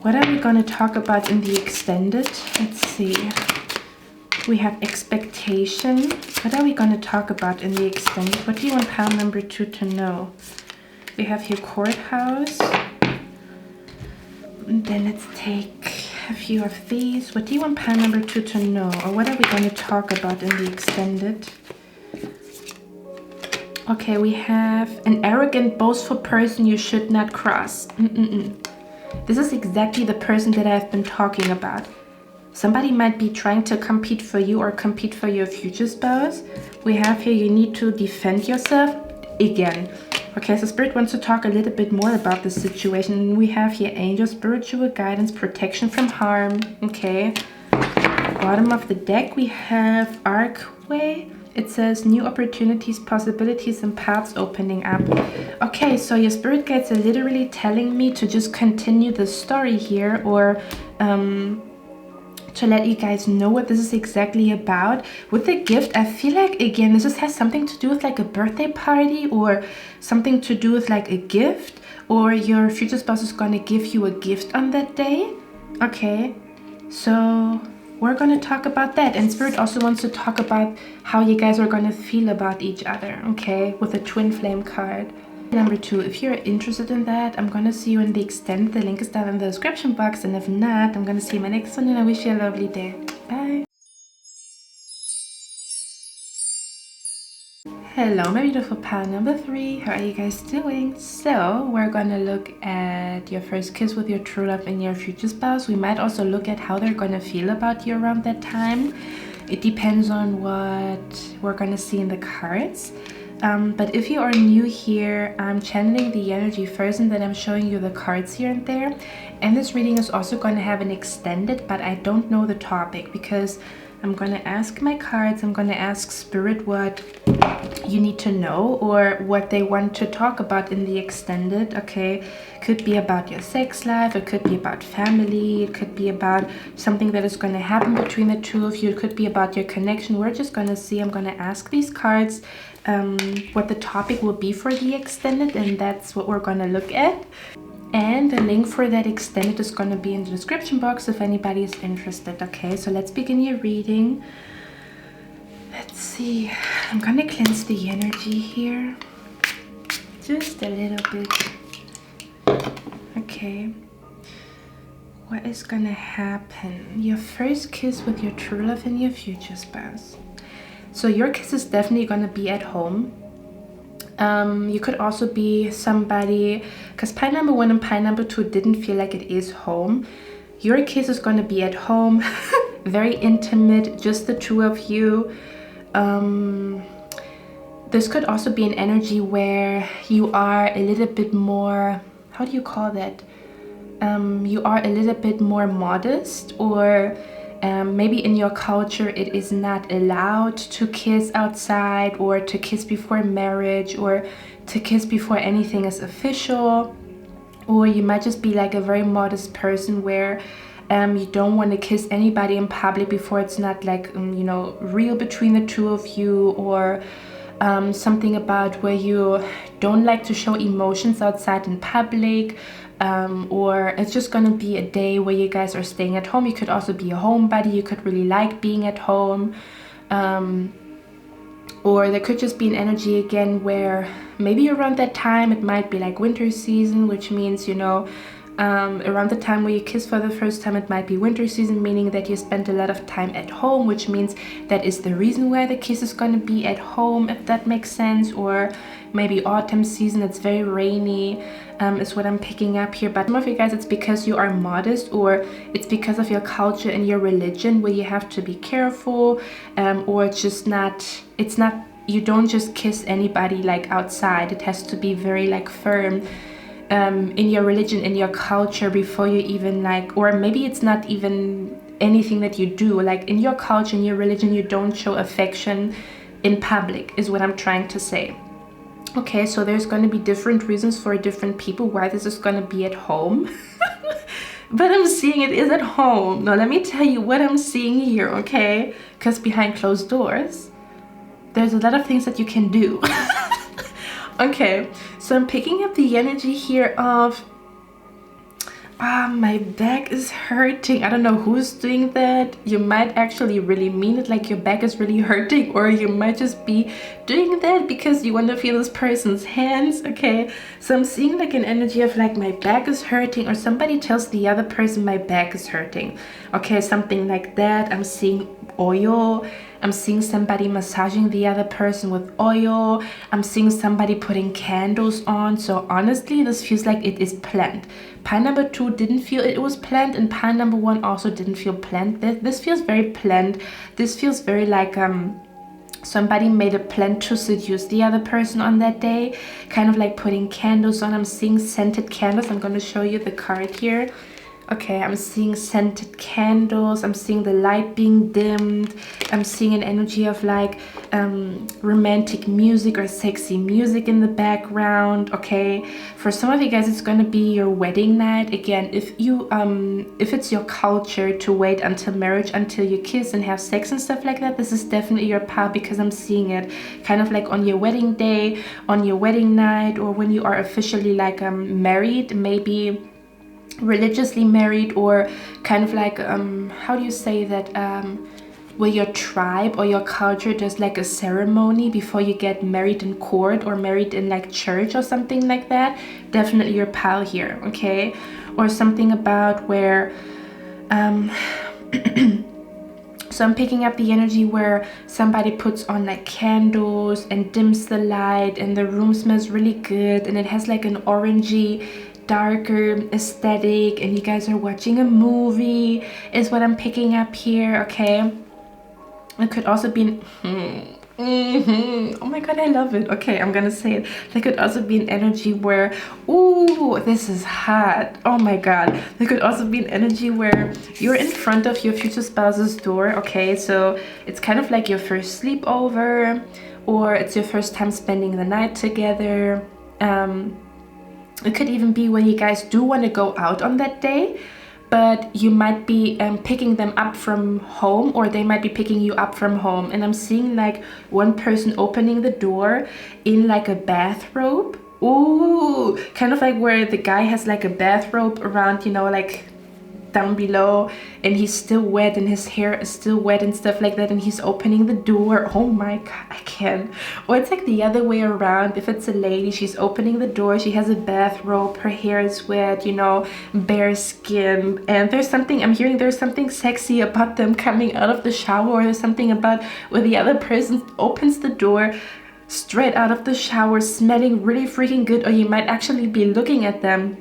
What are we going to talk about in the extended? Let's see. We have expectation. What are we going to talk about in the extended? What do you want pile number 2 to know? We have here courthouse. And then let's take a few of these. What do you want pile number 2 to know? Or what are we going to talk about in the extended? Okay, we have an arrogant, boastful person you should not cross. This is exactly the person that I've been talking about. Somebody might be trying to compete for you or compete for your future spouse. We have here, you need to defend yourself again. Okay, so Spirit wants to talk a little bit more about the situation. We have here angel, spiritual guidance, protection from harm. Okay. Bottom of the deck, we have 𝘸𝑚𝑗𝑔𝑦. It says new opportunities, possibilities, and paths opening up. Okay, so your spirit guides are literally telling me to just continue the story here, or to let you guys know what this is exactly about. With the gift, I feel like, again, this just has something to do with like a birthday party, or something to do with like a gift, or your future spouse is going to give you a gift on that day. Okay, so we're going to talk about that. And Spirit also wants to talk about how you guys are going to feel about each other, okay, with a twin flame card. Number 2, if you're interested in that, I'm going to see you in the extended. The link is down in the description box, and if not, I'm going to see you in my next one, and I wish you a lovely day. Bye. Hello, my beautiful pile number 3. How are you guys doing? So we're going to look at your first kiss with your true love and your future spouse. We might also look at how they're going to feel about you around that time. It depends on what we're going to see in the cards. But if you are new here, I'm channeling the energy first, and then I'm showing you the cards here and there. And this reading is also going to have an extended, but I don't know the topic, because I'm going to ask my cards, I'm going to ask Spirit what you need to know, or what they want to talk about in the extended. Okay, could be about your sex life, it could be about family, it could be about something that is going to happen between the two of you, it could be about your connection. We're just going to see. I'm going to ask these cards what the topic will be for the extended, and that's what we're going to look at. And the link for that extended is going to be in the description box if anybody is interested. Okay, so let's begin your reading. Let's see. I'm going to cleanse the energy here. Just a little bit. Okay. What is going to happen? Your first kiss with your true love and your future spouse. So your kiss is definitely going to be at home. You could also be somebody, because pile number 1 and pile number 2 didn't feel like it is home. Your kiss is going to be at home, very intimate, just the two of you. This could also be an energy where you are a little bit more, how do you call that? You are a little bit more modest, or maybe in your culture it is not allowed to kiss outside, or to kiss before marriage, or to kiss before anything is official. Or you might just be like a very modest person where you don't want to kiss anybody in public before it's not like you know, real between the two of you, or something about where you don't like to show emotions outside in public. Or it's just gonna be a day where you guys are staying at home. You could also be a homebody. You could really like being at home. Or there could just be an energy again where maybe around that time it might be like winter season, which means, you know, around the time where you kiss for the first time, it might be winter season, meaning that you spend a lot of time at home, which means that is the reason why the kiss is going to be at home, if that makes sense. Or maybe autumn season, it's very rainy, is what I'm picking up here. But some of you guys, it's because you are modest, or it's because of your culture and your religion where you have to be careful, or it's just not, it's not, you don't just kiss anybody like outside. It has to be very like firm in your religion, in your culture, before you even like, or maybe it's not even anything that you do, like in your culture, in your religion, you don't show affection in public, is what I'm trying to say. Okay, so there's going to be different reasons for different people why this is going to be at home. But I'm seeing it is at home. Now let me tell you what I'm seeing here, okay? Because behind closed doors, there's a lot of things that you can do. Okay, so I'm picking up the energy here of my back is hurting. I don't know who's doing that. You might actually really mean it, like your back is really hurting, or you might just be doing that because you want to feel this person's hands. Okay, so I'm seeing like an energy of like my back is hurting, or somebody tells the other person my back is hurting. Okay, something like that. I'm seeing oil. I'm seeing somebody massaging the other person with oil. I'm seeing somebody putting candles on. So honestly, this feels like it is planned. Pile number 2 didn't feel it was planned, and pile number 1 also didn't feel planned. This feels very planned. This feels very like somebody made a plan to seduce the other person on that day, kind of like putting candles on. I'm seeing scented candles. I'm going to show you the card here. Okay, I'm seeing scented candles. I'm seeing the light being dimmed. I'm seeing an energy of like romantic music or sexy music in the background. Okay, for some of you guys, it's going to be your wedding night. Again, if you if it's your culture to wait until marriage, until you kiss and have sex and stuff like that, this is definitely your path, because I'm seeing it kind of like on your wedding day, on your wedding night, or when you are officially like married, maybe religiously married, or kind of like how do you say that, where your tribe or your culture does like a ceremony before you get married in court or married in like church or something like that. Definitely your pal here. Okay, or something about where so I'm picking up the energy where somebody puts on like candles and dims the light, and the room smells really good, and it has like an orangey darker aesthetic, and you guys are watching a movie, is what I'm picking up here. Okay, it could also be oh my god, I love it. Okay, I'm gonna say it. There could also be an energy where, ooh, this is hot. Oh my god. There could also be an energy where you're in front of your future spouse's door. Okay, so it's kind of like your first sleepover, or it's your first time spending the night together. It could even be when you guys do want to go out on that day, but you might be picking them up from home, or they might be picking you up from home. And I'm seeing like one person opening the door in like a bathrobe. Ooh, kind of like where the guy has like a bathrobe around, you know, like down below, and he's still wet and his hair is still wet and stuff like that, and he's opening the door. Oh my god, I can't. Or it's like the other way around. If it's a lady, she's opening the door, she has a bathrobe, her hair is wet, you know, bare skin, and there's something, I'm hearing there's something sexy about them coming out of the shower, or there's something about where the other person opens the door straight out of the shower, smelling really freaking good, or you might actually be looking at them.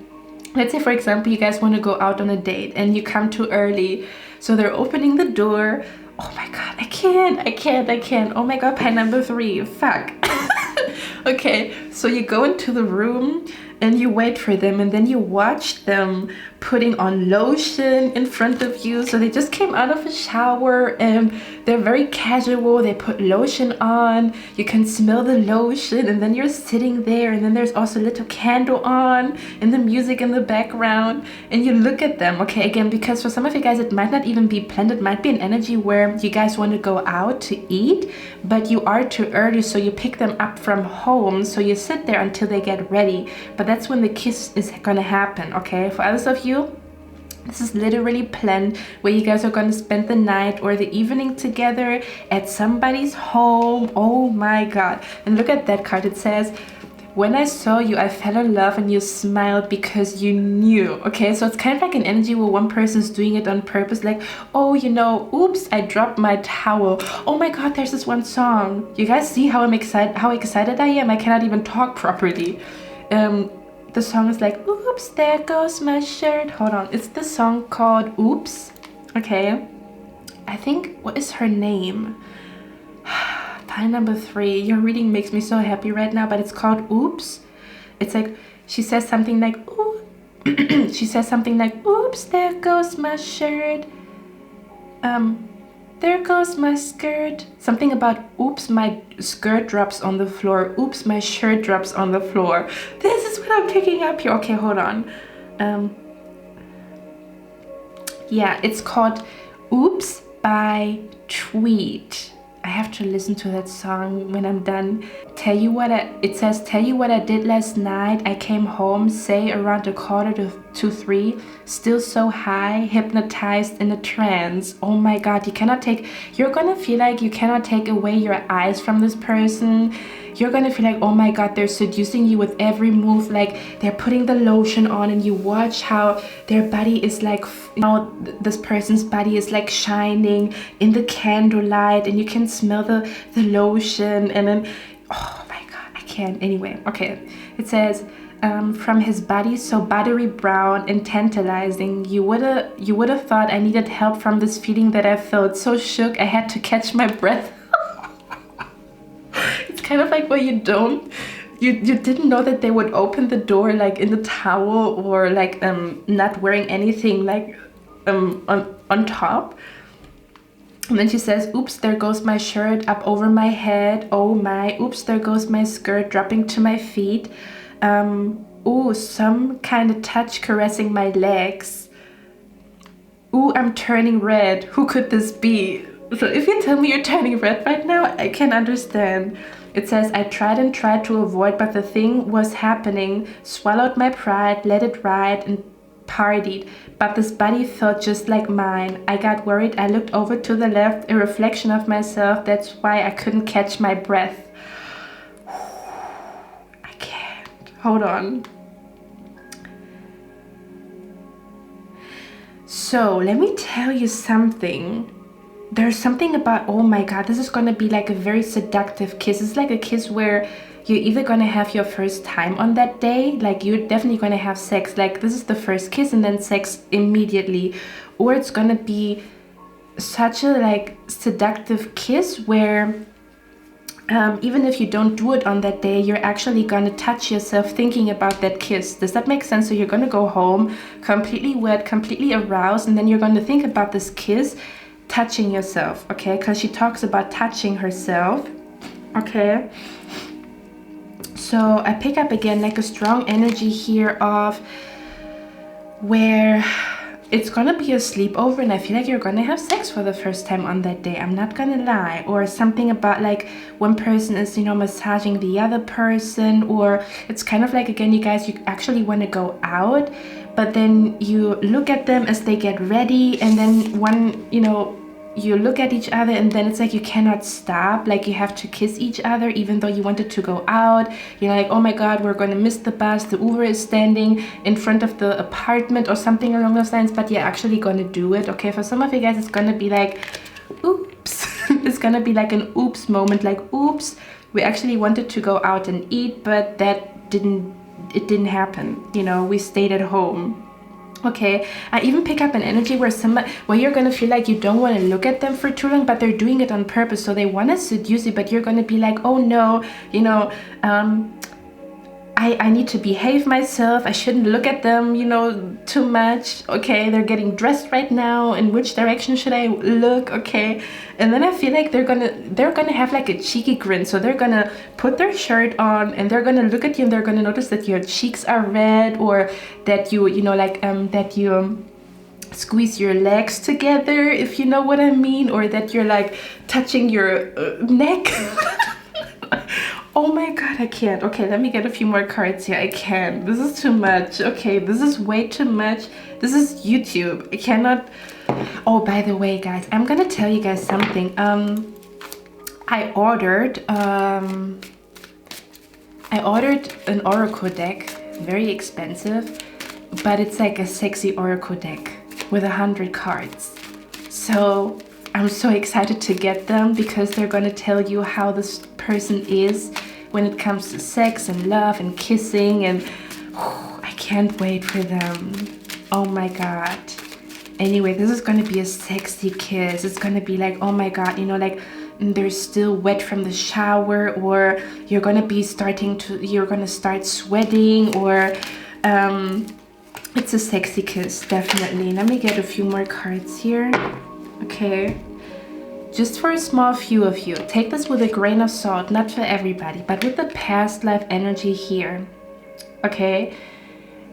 Let's say, for example, you guys want to go out on a date and you come too early. So they're opening the door. Oh my God, I can't. Oh my God, pie number 3, fuck. Okay, so you go into the room and you wait for them, and then you watch them putting on lotion in front of you. So they just came out of a shower and they're very casual. They put lotion on, you can smell the lotion, and then you're sitting there, and then there's also a little candle on and the music in the background, and you look at them. Okay, again, because for some of you guys it might not even be planned. It might be an energy where you guys want to go out to eat, but you are too early, so you pick them up from home, so you sit there until they get ready. But that's when the kiss is gonna happen. Okay, for others of you, this is literally planned, where you guys are going to spend the night or the evening together at somebody's home. Oh my God. And look at that card. It says, when I saw you, I fell in love, and you smiled because you knew. Okay, so it's kind of like an energy where one person's doing it on purpose, like, oh, you know, oops, I dropped my towel. Oh my God, there's this one song. You guys see how excited I am? I cannot even talk properly. The song is like, oops, there goes my shirt. Hold on, it's the song called Oops. Okay, I think, what is her name? Pile number 3. Your reading makes me so happy right now, but it's called Oops. It's like, she says something like, ooh. She says something like, oops, there goes my shirt. There goes my skirt. Something about, oops, my skirt drops on the floor. Oops, my shirt drops on the floor. This is what I'm picking up here. Okay, hold on. Yeah, it's called Oops by Tweet. I have to listen to that song when I'm done. It says, tell you what I did last night. I came home, say around 2:45, still so high, hypnotized in a trance. Oh my God, you're gonna feel like you cannot take away your eyes from this person. You're gonna feel like, oh my God, they're seducing you with every move. Like, they're putting the lotion on, and you watch how their body is like, this person's body is like shining in the candlelight, and you can smell the lotion, and then, oh my God, I can't. Anyway, okay, it says, from his body so buttery brown and tantalizing, you would have thought I needed help from this feeling that I felt. So shook I had to catch my breath. It's kind of like where you didn't know that they would open the door like in the towel, or like not wearing anything like on top. And then she says, oops, there goes my shirt up over my head. Oh my, oops, there goes my skirt dropping to my feet. Ooh, some kind of touch caressing my legs. Ooh, I'm turning red. Who could this be? So if you tell me you're turning red right now, I can understand. It says, I tried and tried to avoid, but the thing was happening. Swallowed my pride, let it ride, and partied. But this body felt just like mine. I got worried. I looked over to the left, a reflection of myself. That's why I couldn't catch my breath. I can't. Hold on. So let me tell you something. There's something about, oh my God, this is going to be like a very seductive kiss. It's like a kiss where you're either going to have your first time on that day, like you're definitely going to have sex, like this is the first kiss and then sex immediately, or it's going to be such a like seductive kiss where even if you don't do it on that day, you're actually going to touch yourself thinking about that kiss. Does that make sense? So you're going to go home completely wet, completely aroused, and then you're going to think about this kiss, touching yourself, okay? Because she talks about touching herself, okay? So I pick up again like a strong energy here of where it's gonna be a sleepover, and I feel like you're gonna have sex for the first time on that day. I'm not gonna lie. Or something about like one person is, you know, massaging the other person, or it's kind of like, again, you guys, you actually want to go out, but then you look at them as they get ready, and then one, you know, you look at each other, and then it's like you cannot stop, like you have to kiss each other even though you wanted to go out. You're like, oh my God, we're gonna miss the bus, the Uber is standing in front of the apartment or something along those lines, but you're actually gonna do it. Okay, for some of you guys it's gonna be like, oops. It's gonna be like an oops moment, like oops, we actually wanted to go out and eat, but it didn't happen, you know, we stayed at home. Okay, I even pick up an energy where you're gonna feel like you don't want to look at them for too long, but they're doing it on purpose. So they want to seduce you, but you're gonna be like, oh no, you know, I need to behave myself. I shouldn't look at them, you know, too much. Okay, they're getting dressed right now. In which direction should I look? Okay, and then I feel like they're gonna have like a cheeky grin. So they're gonna put their shirt on and they're gonna look at you and they're gonna notice that your cheeks are red, or that you know, like that you squeeze your legs together, if you know what I mean, or that you're like touching your neck. Oh my god, I can't. Okay, let me get a few more cards here. I can't. This is too much. Okay, this is way too much. This is YouTube. I cannot. Oh, by the way, guys, I'm gonna tell you guys something. I ordered an oracle deck, very expensive, but it's like a sexy oracle deck with 100 cards. So I'm so excited to get them because they're gonna tell you how this person is when it comes to sex and love and kissing, and I can't wait for them. Oh my god. Anyway, this is gonna be a sexy kiss. It's gonna be like, oh my god, you know, like they're still wet from the shower, or you're gonna start sweating, or it's a sexy kiss, definitely. Let me get a few more cards here. Okay, just for a small few of you, take this with a grain of salt, not for everybody, but with the past life energy here. Okay,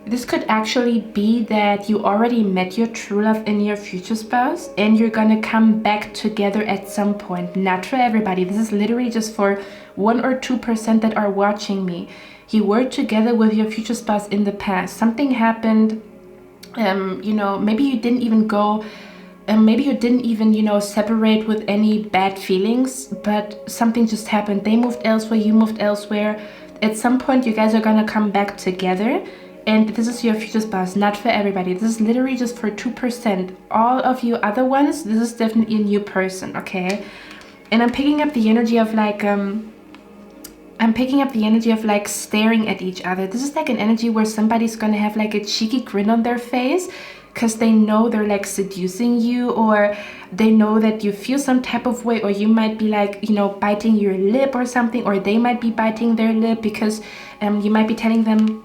this could actually be that you already met your true love and your future spouse, and you're gonna come back together at some point. Not for everybody. This is literally just for 1 or 2% that are watching me. You were together with your future spouse in the past. Something happened. You know, maybe you didn't even go. Maybe you didn't even, you know, separate with any bad feelings, but something just happened. They moved elsewhere, you moved elsewhere. At some point, you guys are gonna come back together, and this is your future spouse, not for everybody. This is literally just for 2%. All of you other ones, this is definitely a new person, okay? And I'm picking up the energy of like, staring at each other. This is like an energy where somebody's gonna have like a cheeky grin on their face, because they know they're like seducing you, or they know that you feel some type of way, or you might be like, you know, biting your lip or something, or they might be biting their lip because you might be telling them,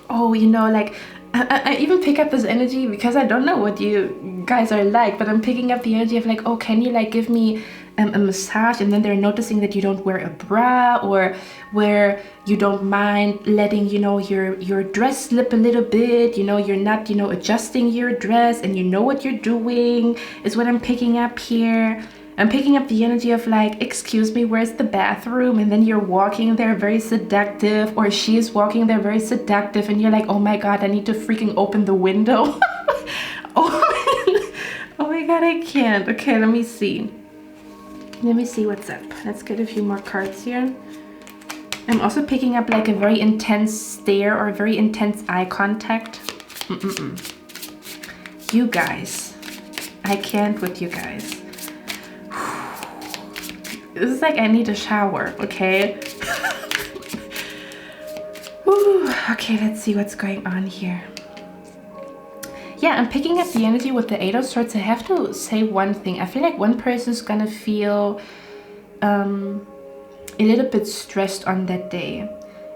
oh, you know, like I even pick up this energy because I don't know what you guys are like, but I'm picking up the energy of like, oh, can you like give me a massage? And then they're noticing that you don't wear a bra, or where you don't mind letting, you know, your dress slip a little bit, you know, you're not, you know, adjusting your dress, and you know what you're doing is what I'm picking up here. I'm picking up the energy of like, excuse me, where's the bathroom? And then you're walking there very seductive, or she's walking there very seductive, and you're like, oh my god, I need to freaking open the window. Oh my god, I can't. Okay, let me see. Let me see what's up. Let's get a few more cards here. I'm also picking up like a very intense stare or very intense eye contact. You guys, I can't with you guys. This is like I need a shower, okay? Okay, let's see what's going on here. Yeah, I'm picking up the energy with the 8 of Swords. I have to say one thing. I feel like one person's gonna feel a little bit stressed on that day.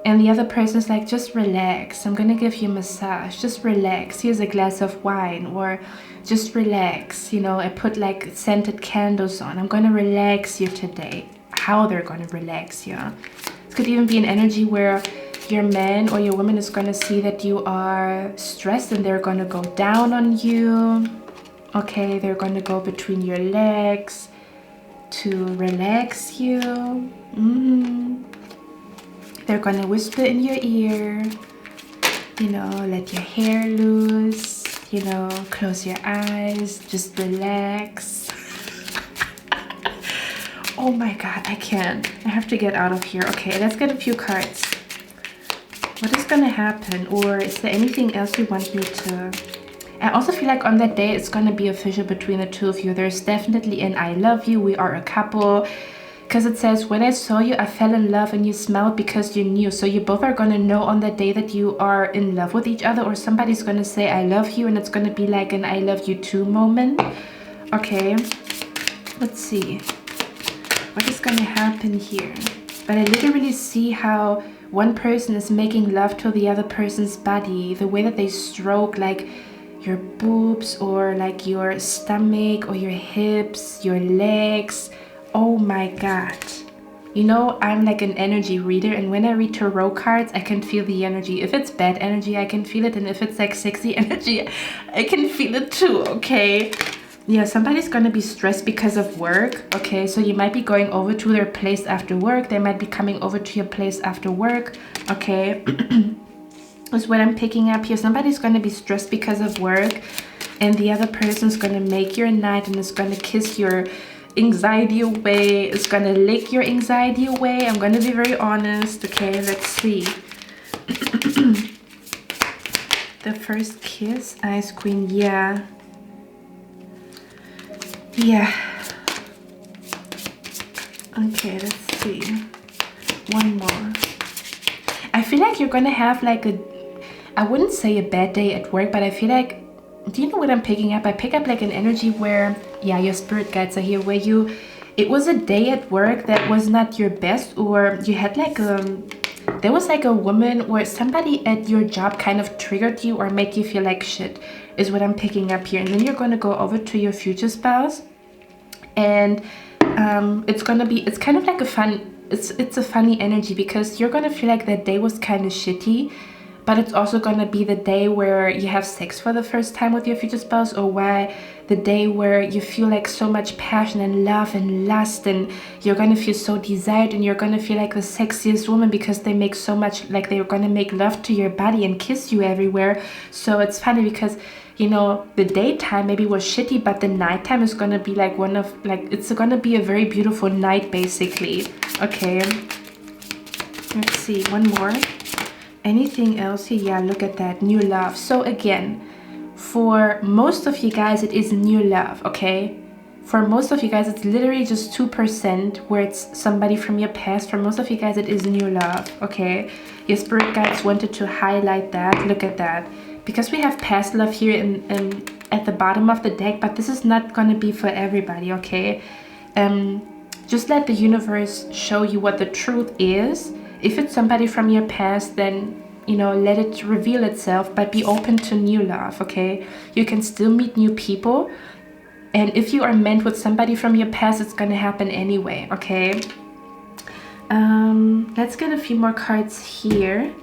And the other person's like, just relax. I'm gonna give you a massage. Just relax. Here's a glass of wine. Or just relax. You know, I put like scented candles on. I'm gonna relax you today. How they're gonna relax you. This could even be an energy where your man or your woman is gonna see that you are stressed, and they're gonna go down on you. Okay, they're gonna go between your legs to relax you. They're gonna whisper in your ear, you know, let your hair loose, you know, close your eyes, just relax. Oh my god, I can't. I have to get out of here. Okay, let's get a few cards. What is gonna happen? Or is there anything else you want me to I also feel like on that day it's gonna be official between the two of you. There's definitely an I love you, we are a couple. Because it says, when I saw you, I fell in love and you smiled because you knew. So you both are gonna know on that day that you are in love with each other, or somebody's gonna say I love you and it's gonna be like an I love you too moment. Okay, let's see. What is gonna happen here? But I literally see how one person is making love to the other person's body. The way that they stroke like your boobs or like your stomach or your hips, your legs. Oh my god. You know, I'm like an energy reader, and when I read tarot cards, I can feel the energy. If it's bad energy, I can feel it, and if it's like sexy energy, I can feel it too, okay? Yeah, somebody's gonna be stressed because of work, okay? So you might be going over to their place after work. They might be coming over to your place after work, okay? That's what I'm picking up here. Somebody's gonna be stressed because of work, and the other person's gonna make your night and is gonna kiss your anxiety away. It's gonna lick your anxiety away. I'm gonna be very honest. Okay, let's see. The first kiss, Ice Queen. Yeah. Okay, let's see. One more. I feel like you're gonna have like I wouldn't say a bad day at work, but I feel like, do you know what I'm picking up? I pick up like an energy where, yeah, your spirit guides are here, where it was a day at work that was not your best, or you had like there was like a woman or somebody at your job kind of triggered you or made you feel like shit, is what I'm picking up here. And then you're going to go over to your future spouse, and it's kind of like it's a funny energy, because you're going to feel like that day was kind of shitty, but it's also going to be the day where you have sex for the first time with your future spouse, or the day where you feel like so much passion and love and lust, and you're going to feel so desired, and you're going to feel like the sexiest woman, because they make so much, like they're going to make love to your body and kiss you everywhere. So it's funny because, you know, the daytime maybe was shitty, but the nighttime is going to be like it's going to be a very beautiful night, basically. Okay, let's see, one more. Anything else here? Yeah, look at that, new love. So again, for most of you guys, it is new love, okay? For most of you guys, it's literally just 2% where it's somebody from your past. For most of you guys, it is new love, okay? Your spirit guides wanted to highlight that. Look at that. Because we have past love here at the bottom of the deck, but this is not going to be for everybody, okay? Just let the universe show you what the truth is. If it's somebody from your past, then, you know, let it reveal itself, but be open to new love, okay? You can still meet new people, and if you are meant with somebody from your past, it's gonna happen anyway, okay? Let's get a few more cards here.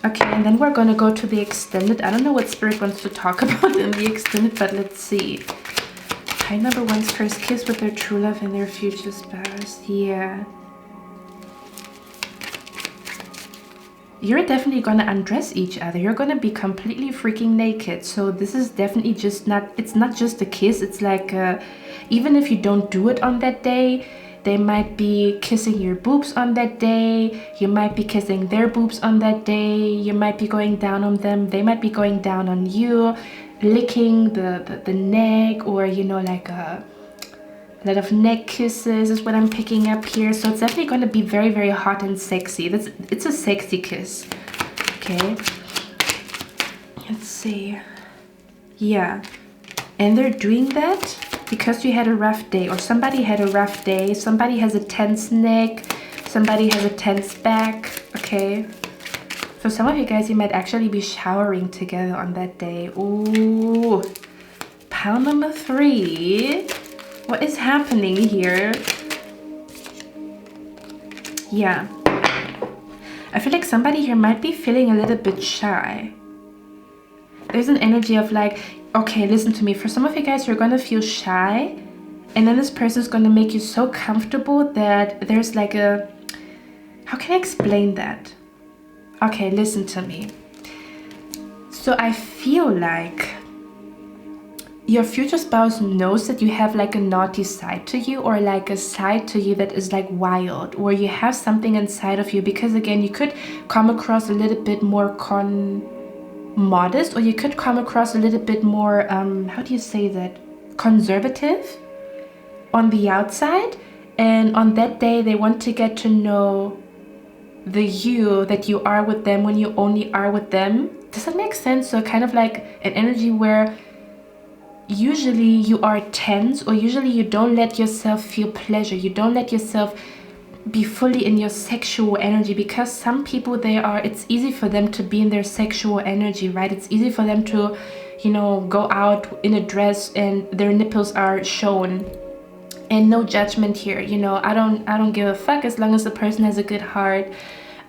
Okay, and then we're gonna go to the extended. I don't know what Spirit wants to talk about in the extended, but let's see. Card number one's first kiss with their true love and their future spouse. Yeah. You're definitely gonna undress each other. You're gonna be completely freaking naked. So this is definitely just not, it's not just a kiss. It's like, even if you don't do it on that day, they might be kissing your boobs on that day. You might be kissing their boobs on that day. You might be going down on them. They might be going down on you, licking the neck, or, you know, like a lot of neck kisses is what I'm picking up here. So it's definitely going to be very, very hot and sexy. It's a sexy kiss. Okay. Let's see. Yeah. And they're doing that because you had a rough day, or somebody had a rough day. Somebody has a tense neck. Somebody has a tense back. Okay. For some of you guys, you might actually be showering together on that day. Ooh. Pile number 3. What is happening here? Yeah. I feel like somebody here might be feeling a little bit shy. There's an energy of like, okay, listen to me. For some of you guys, you're going to feel shy. And then this person's going to make you so comfortable that there's like a... How can I explain that? Okay, listen to me. So I feel like your future spouse knows that you have like a naughty side to you, or like a side to you that is like wild, or you have something inside of you, because again, you could come across a little bit more modest, or you could come across a little bit more, how do you say that? Conservative on the outside. And on that day, they want to get to know the you that you are with them when you only are with them. Does that make sense? So kind of like an energy where usually you are tense, or usually you don't let yourself feel pleasure. You don't let yourself be fully in your sexual energy, because some people, it's easy for them to be in their sexual energy, right? It's easy for them to, you know, go out in a dress and their nipples are shown. And no judgment here, you know, I don't give a fuck as long as the person has a good heart.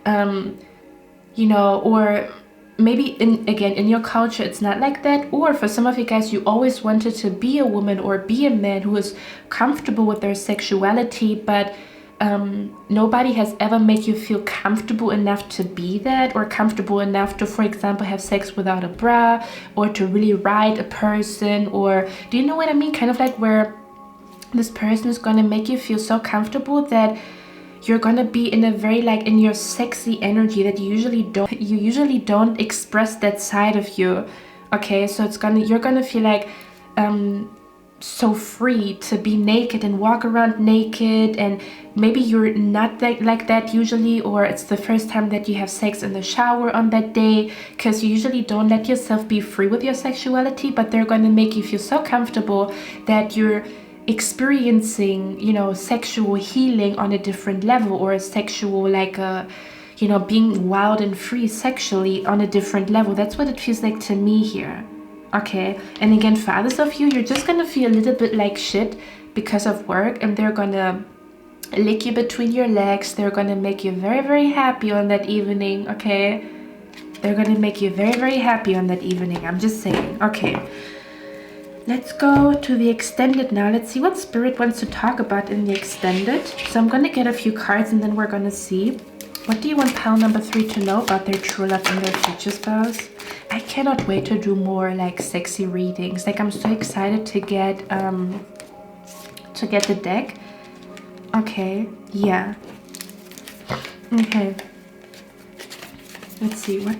You know, or maybe in your culture it's not like that, or for some of you guys, you always wanted to be a woman or be a man who is comfortable with their sexuality, but nobody has ever made you feel comfortable enough to be that, or comfortable enough to, for example, have sex without a bra, or to really ride a person, or do you know what I mean? Kind of like where this person is gonna make you feel so comfortable that you're gonna be in a very, like, in your sexy energy that you usually don't express that side of you. Okay, so you're gonna feel like so free to be naked and walk around naked, and maybe you're not like that usually, or it's the first time that you have sex in the shower on that day, because you usually don't let yourself be free with your sexuality, but they're gonna make you feel so comfortable that you're experiencing, you know, sexual healing on a different level, or a sexual, like, you know, being wild and free sexually on a different level. That's what it feels like to me here. Okay, and again, for others of you, you're just gonna feel a little bit like shit because of work, and they're gonna lick you between your legs. They're gonna make you very, very happy on that evening. Okay, they're gonna make you very, very happy on that evening. I'm just saying. Okay, let's go to the extended now. Let's see what Spirit wants to talk about in the extended. So I'm gonna get a few cards, and then we're gonna see, what do you want pile number 3 to know about their true love and their future spouse? I cannot wait to do more, like, sexy readings. Like, I'm so excited to get the deck. Okay, yeah. Okay. Let's see, what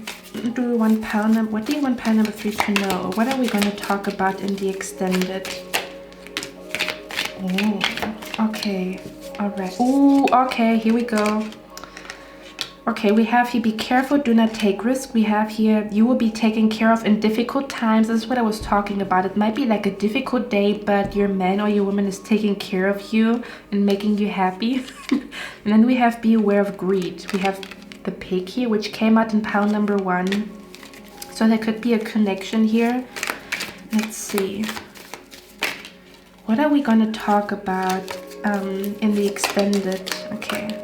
do you want pile number 3 to know? What are we going to talk about in the extended? Oh, okay. All right. Oh, okay, here we go. Okay, we have here, be careful, do not take risk. We have here, you will be taken care of in difficult times. This is what I was talking about. It might be like a difficult day, but your man or your woman is taking care of you and making you happy. And then we have, be aware of greed. We have the pig here, which came out in pile number 1. So there could be a connection here. Let's see. What are we going to talk about in the extended? Okay.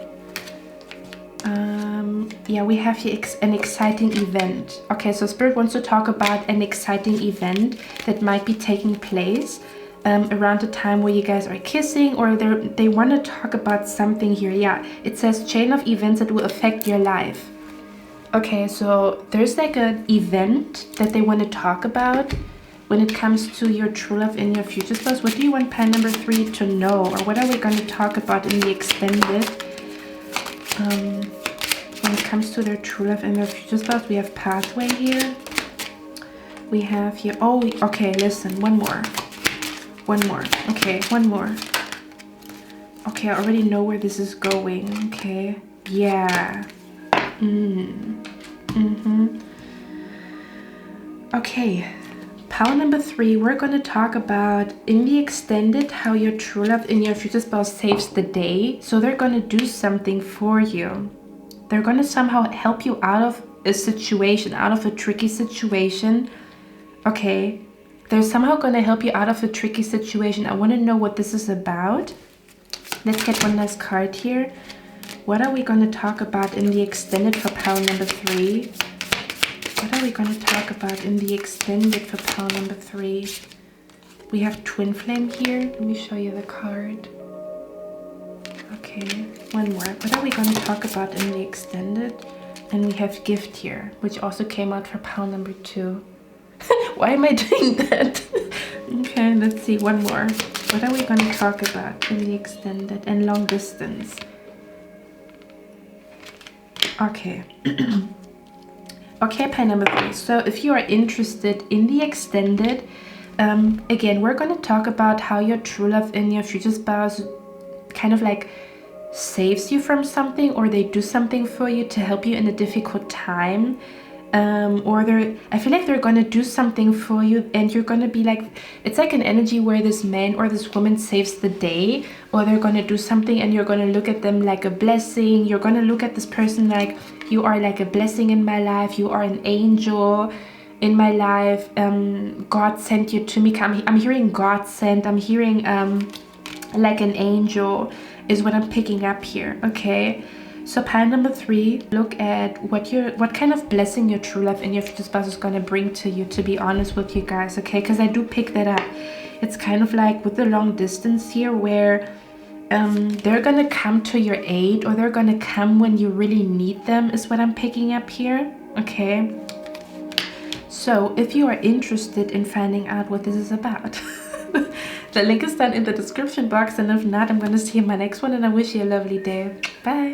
Yeah, we have here an exciting event. Okay, so Spirit wants to talk about an exciting event that might be taking place around the time where you guys are kissing, or they want to talk about something here. Yeah, it says chain of events that will affect your life. Okay, so there's like an event that they want to talk about when it comes to your true love and your future spouse. What do you want pile number 3 to know, or what are we going to talk about in the extended? When it comes to their true love and their future spouse, we have pathway here. We have here, oh, okay, listen, one more. Okay, one more. Okay, I already know where this is going. Okay, yeah. Okay, pile number 3, we're going to talk about in the extended how your true love and your future spouse saves the day. So they're going to do something for you. They're going to somehow help you out of a situation, out of a tricky situation. Okay, they're somehow going to help you out of a tricky situation. I want to know what this is about. Let's get one last card here. What are we going to talk about in the extended for pile number 3? What are we going to talk about in the extended for pile number 3? We have twin flame here. Let me show you the card. Okay, one more. What are we going to talk about in the extended? And we have gift here, which also came out for pile number 2. Why am I doing that? Okay, let's see, one more. What are we going to talk about in the extended and long distance? Okay. Okay, pile number 3. So if you are interested in the extended, again, we're going to talk about how your true love and your future spouse kind of like saves you from something, or they do something for you to help you in a difficult time. I feel like they're gonna do something for you, and you're gonna be like, it's like an energy where this man or this woman saves the day, or they're gonna do something and you're gonna look at them like a blessing. You're gonna look at this person like, you are like a blessing in my life, you are an angel in my life. God sent you to me. I'm hearing God sent, I'm hearing like an angel is what I'm picking up here. Okay, so pile number 3, look at what kind of blessing your true love and your future spouse is going to bring to you, to be honest with you guys. Okay, because I do pick that up. It's kind of like with the long distance here, where they're going to come to your aid, or they're going to come when you really need them, is what I'm picking up here. Okay, so if you are interested in finding out what this is about, the link is down in the description box, and if not, I'm going to see you in my next one, and I wish you a lovely day. Bye.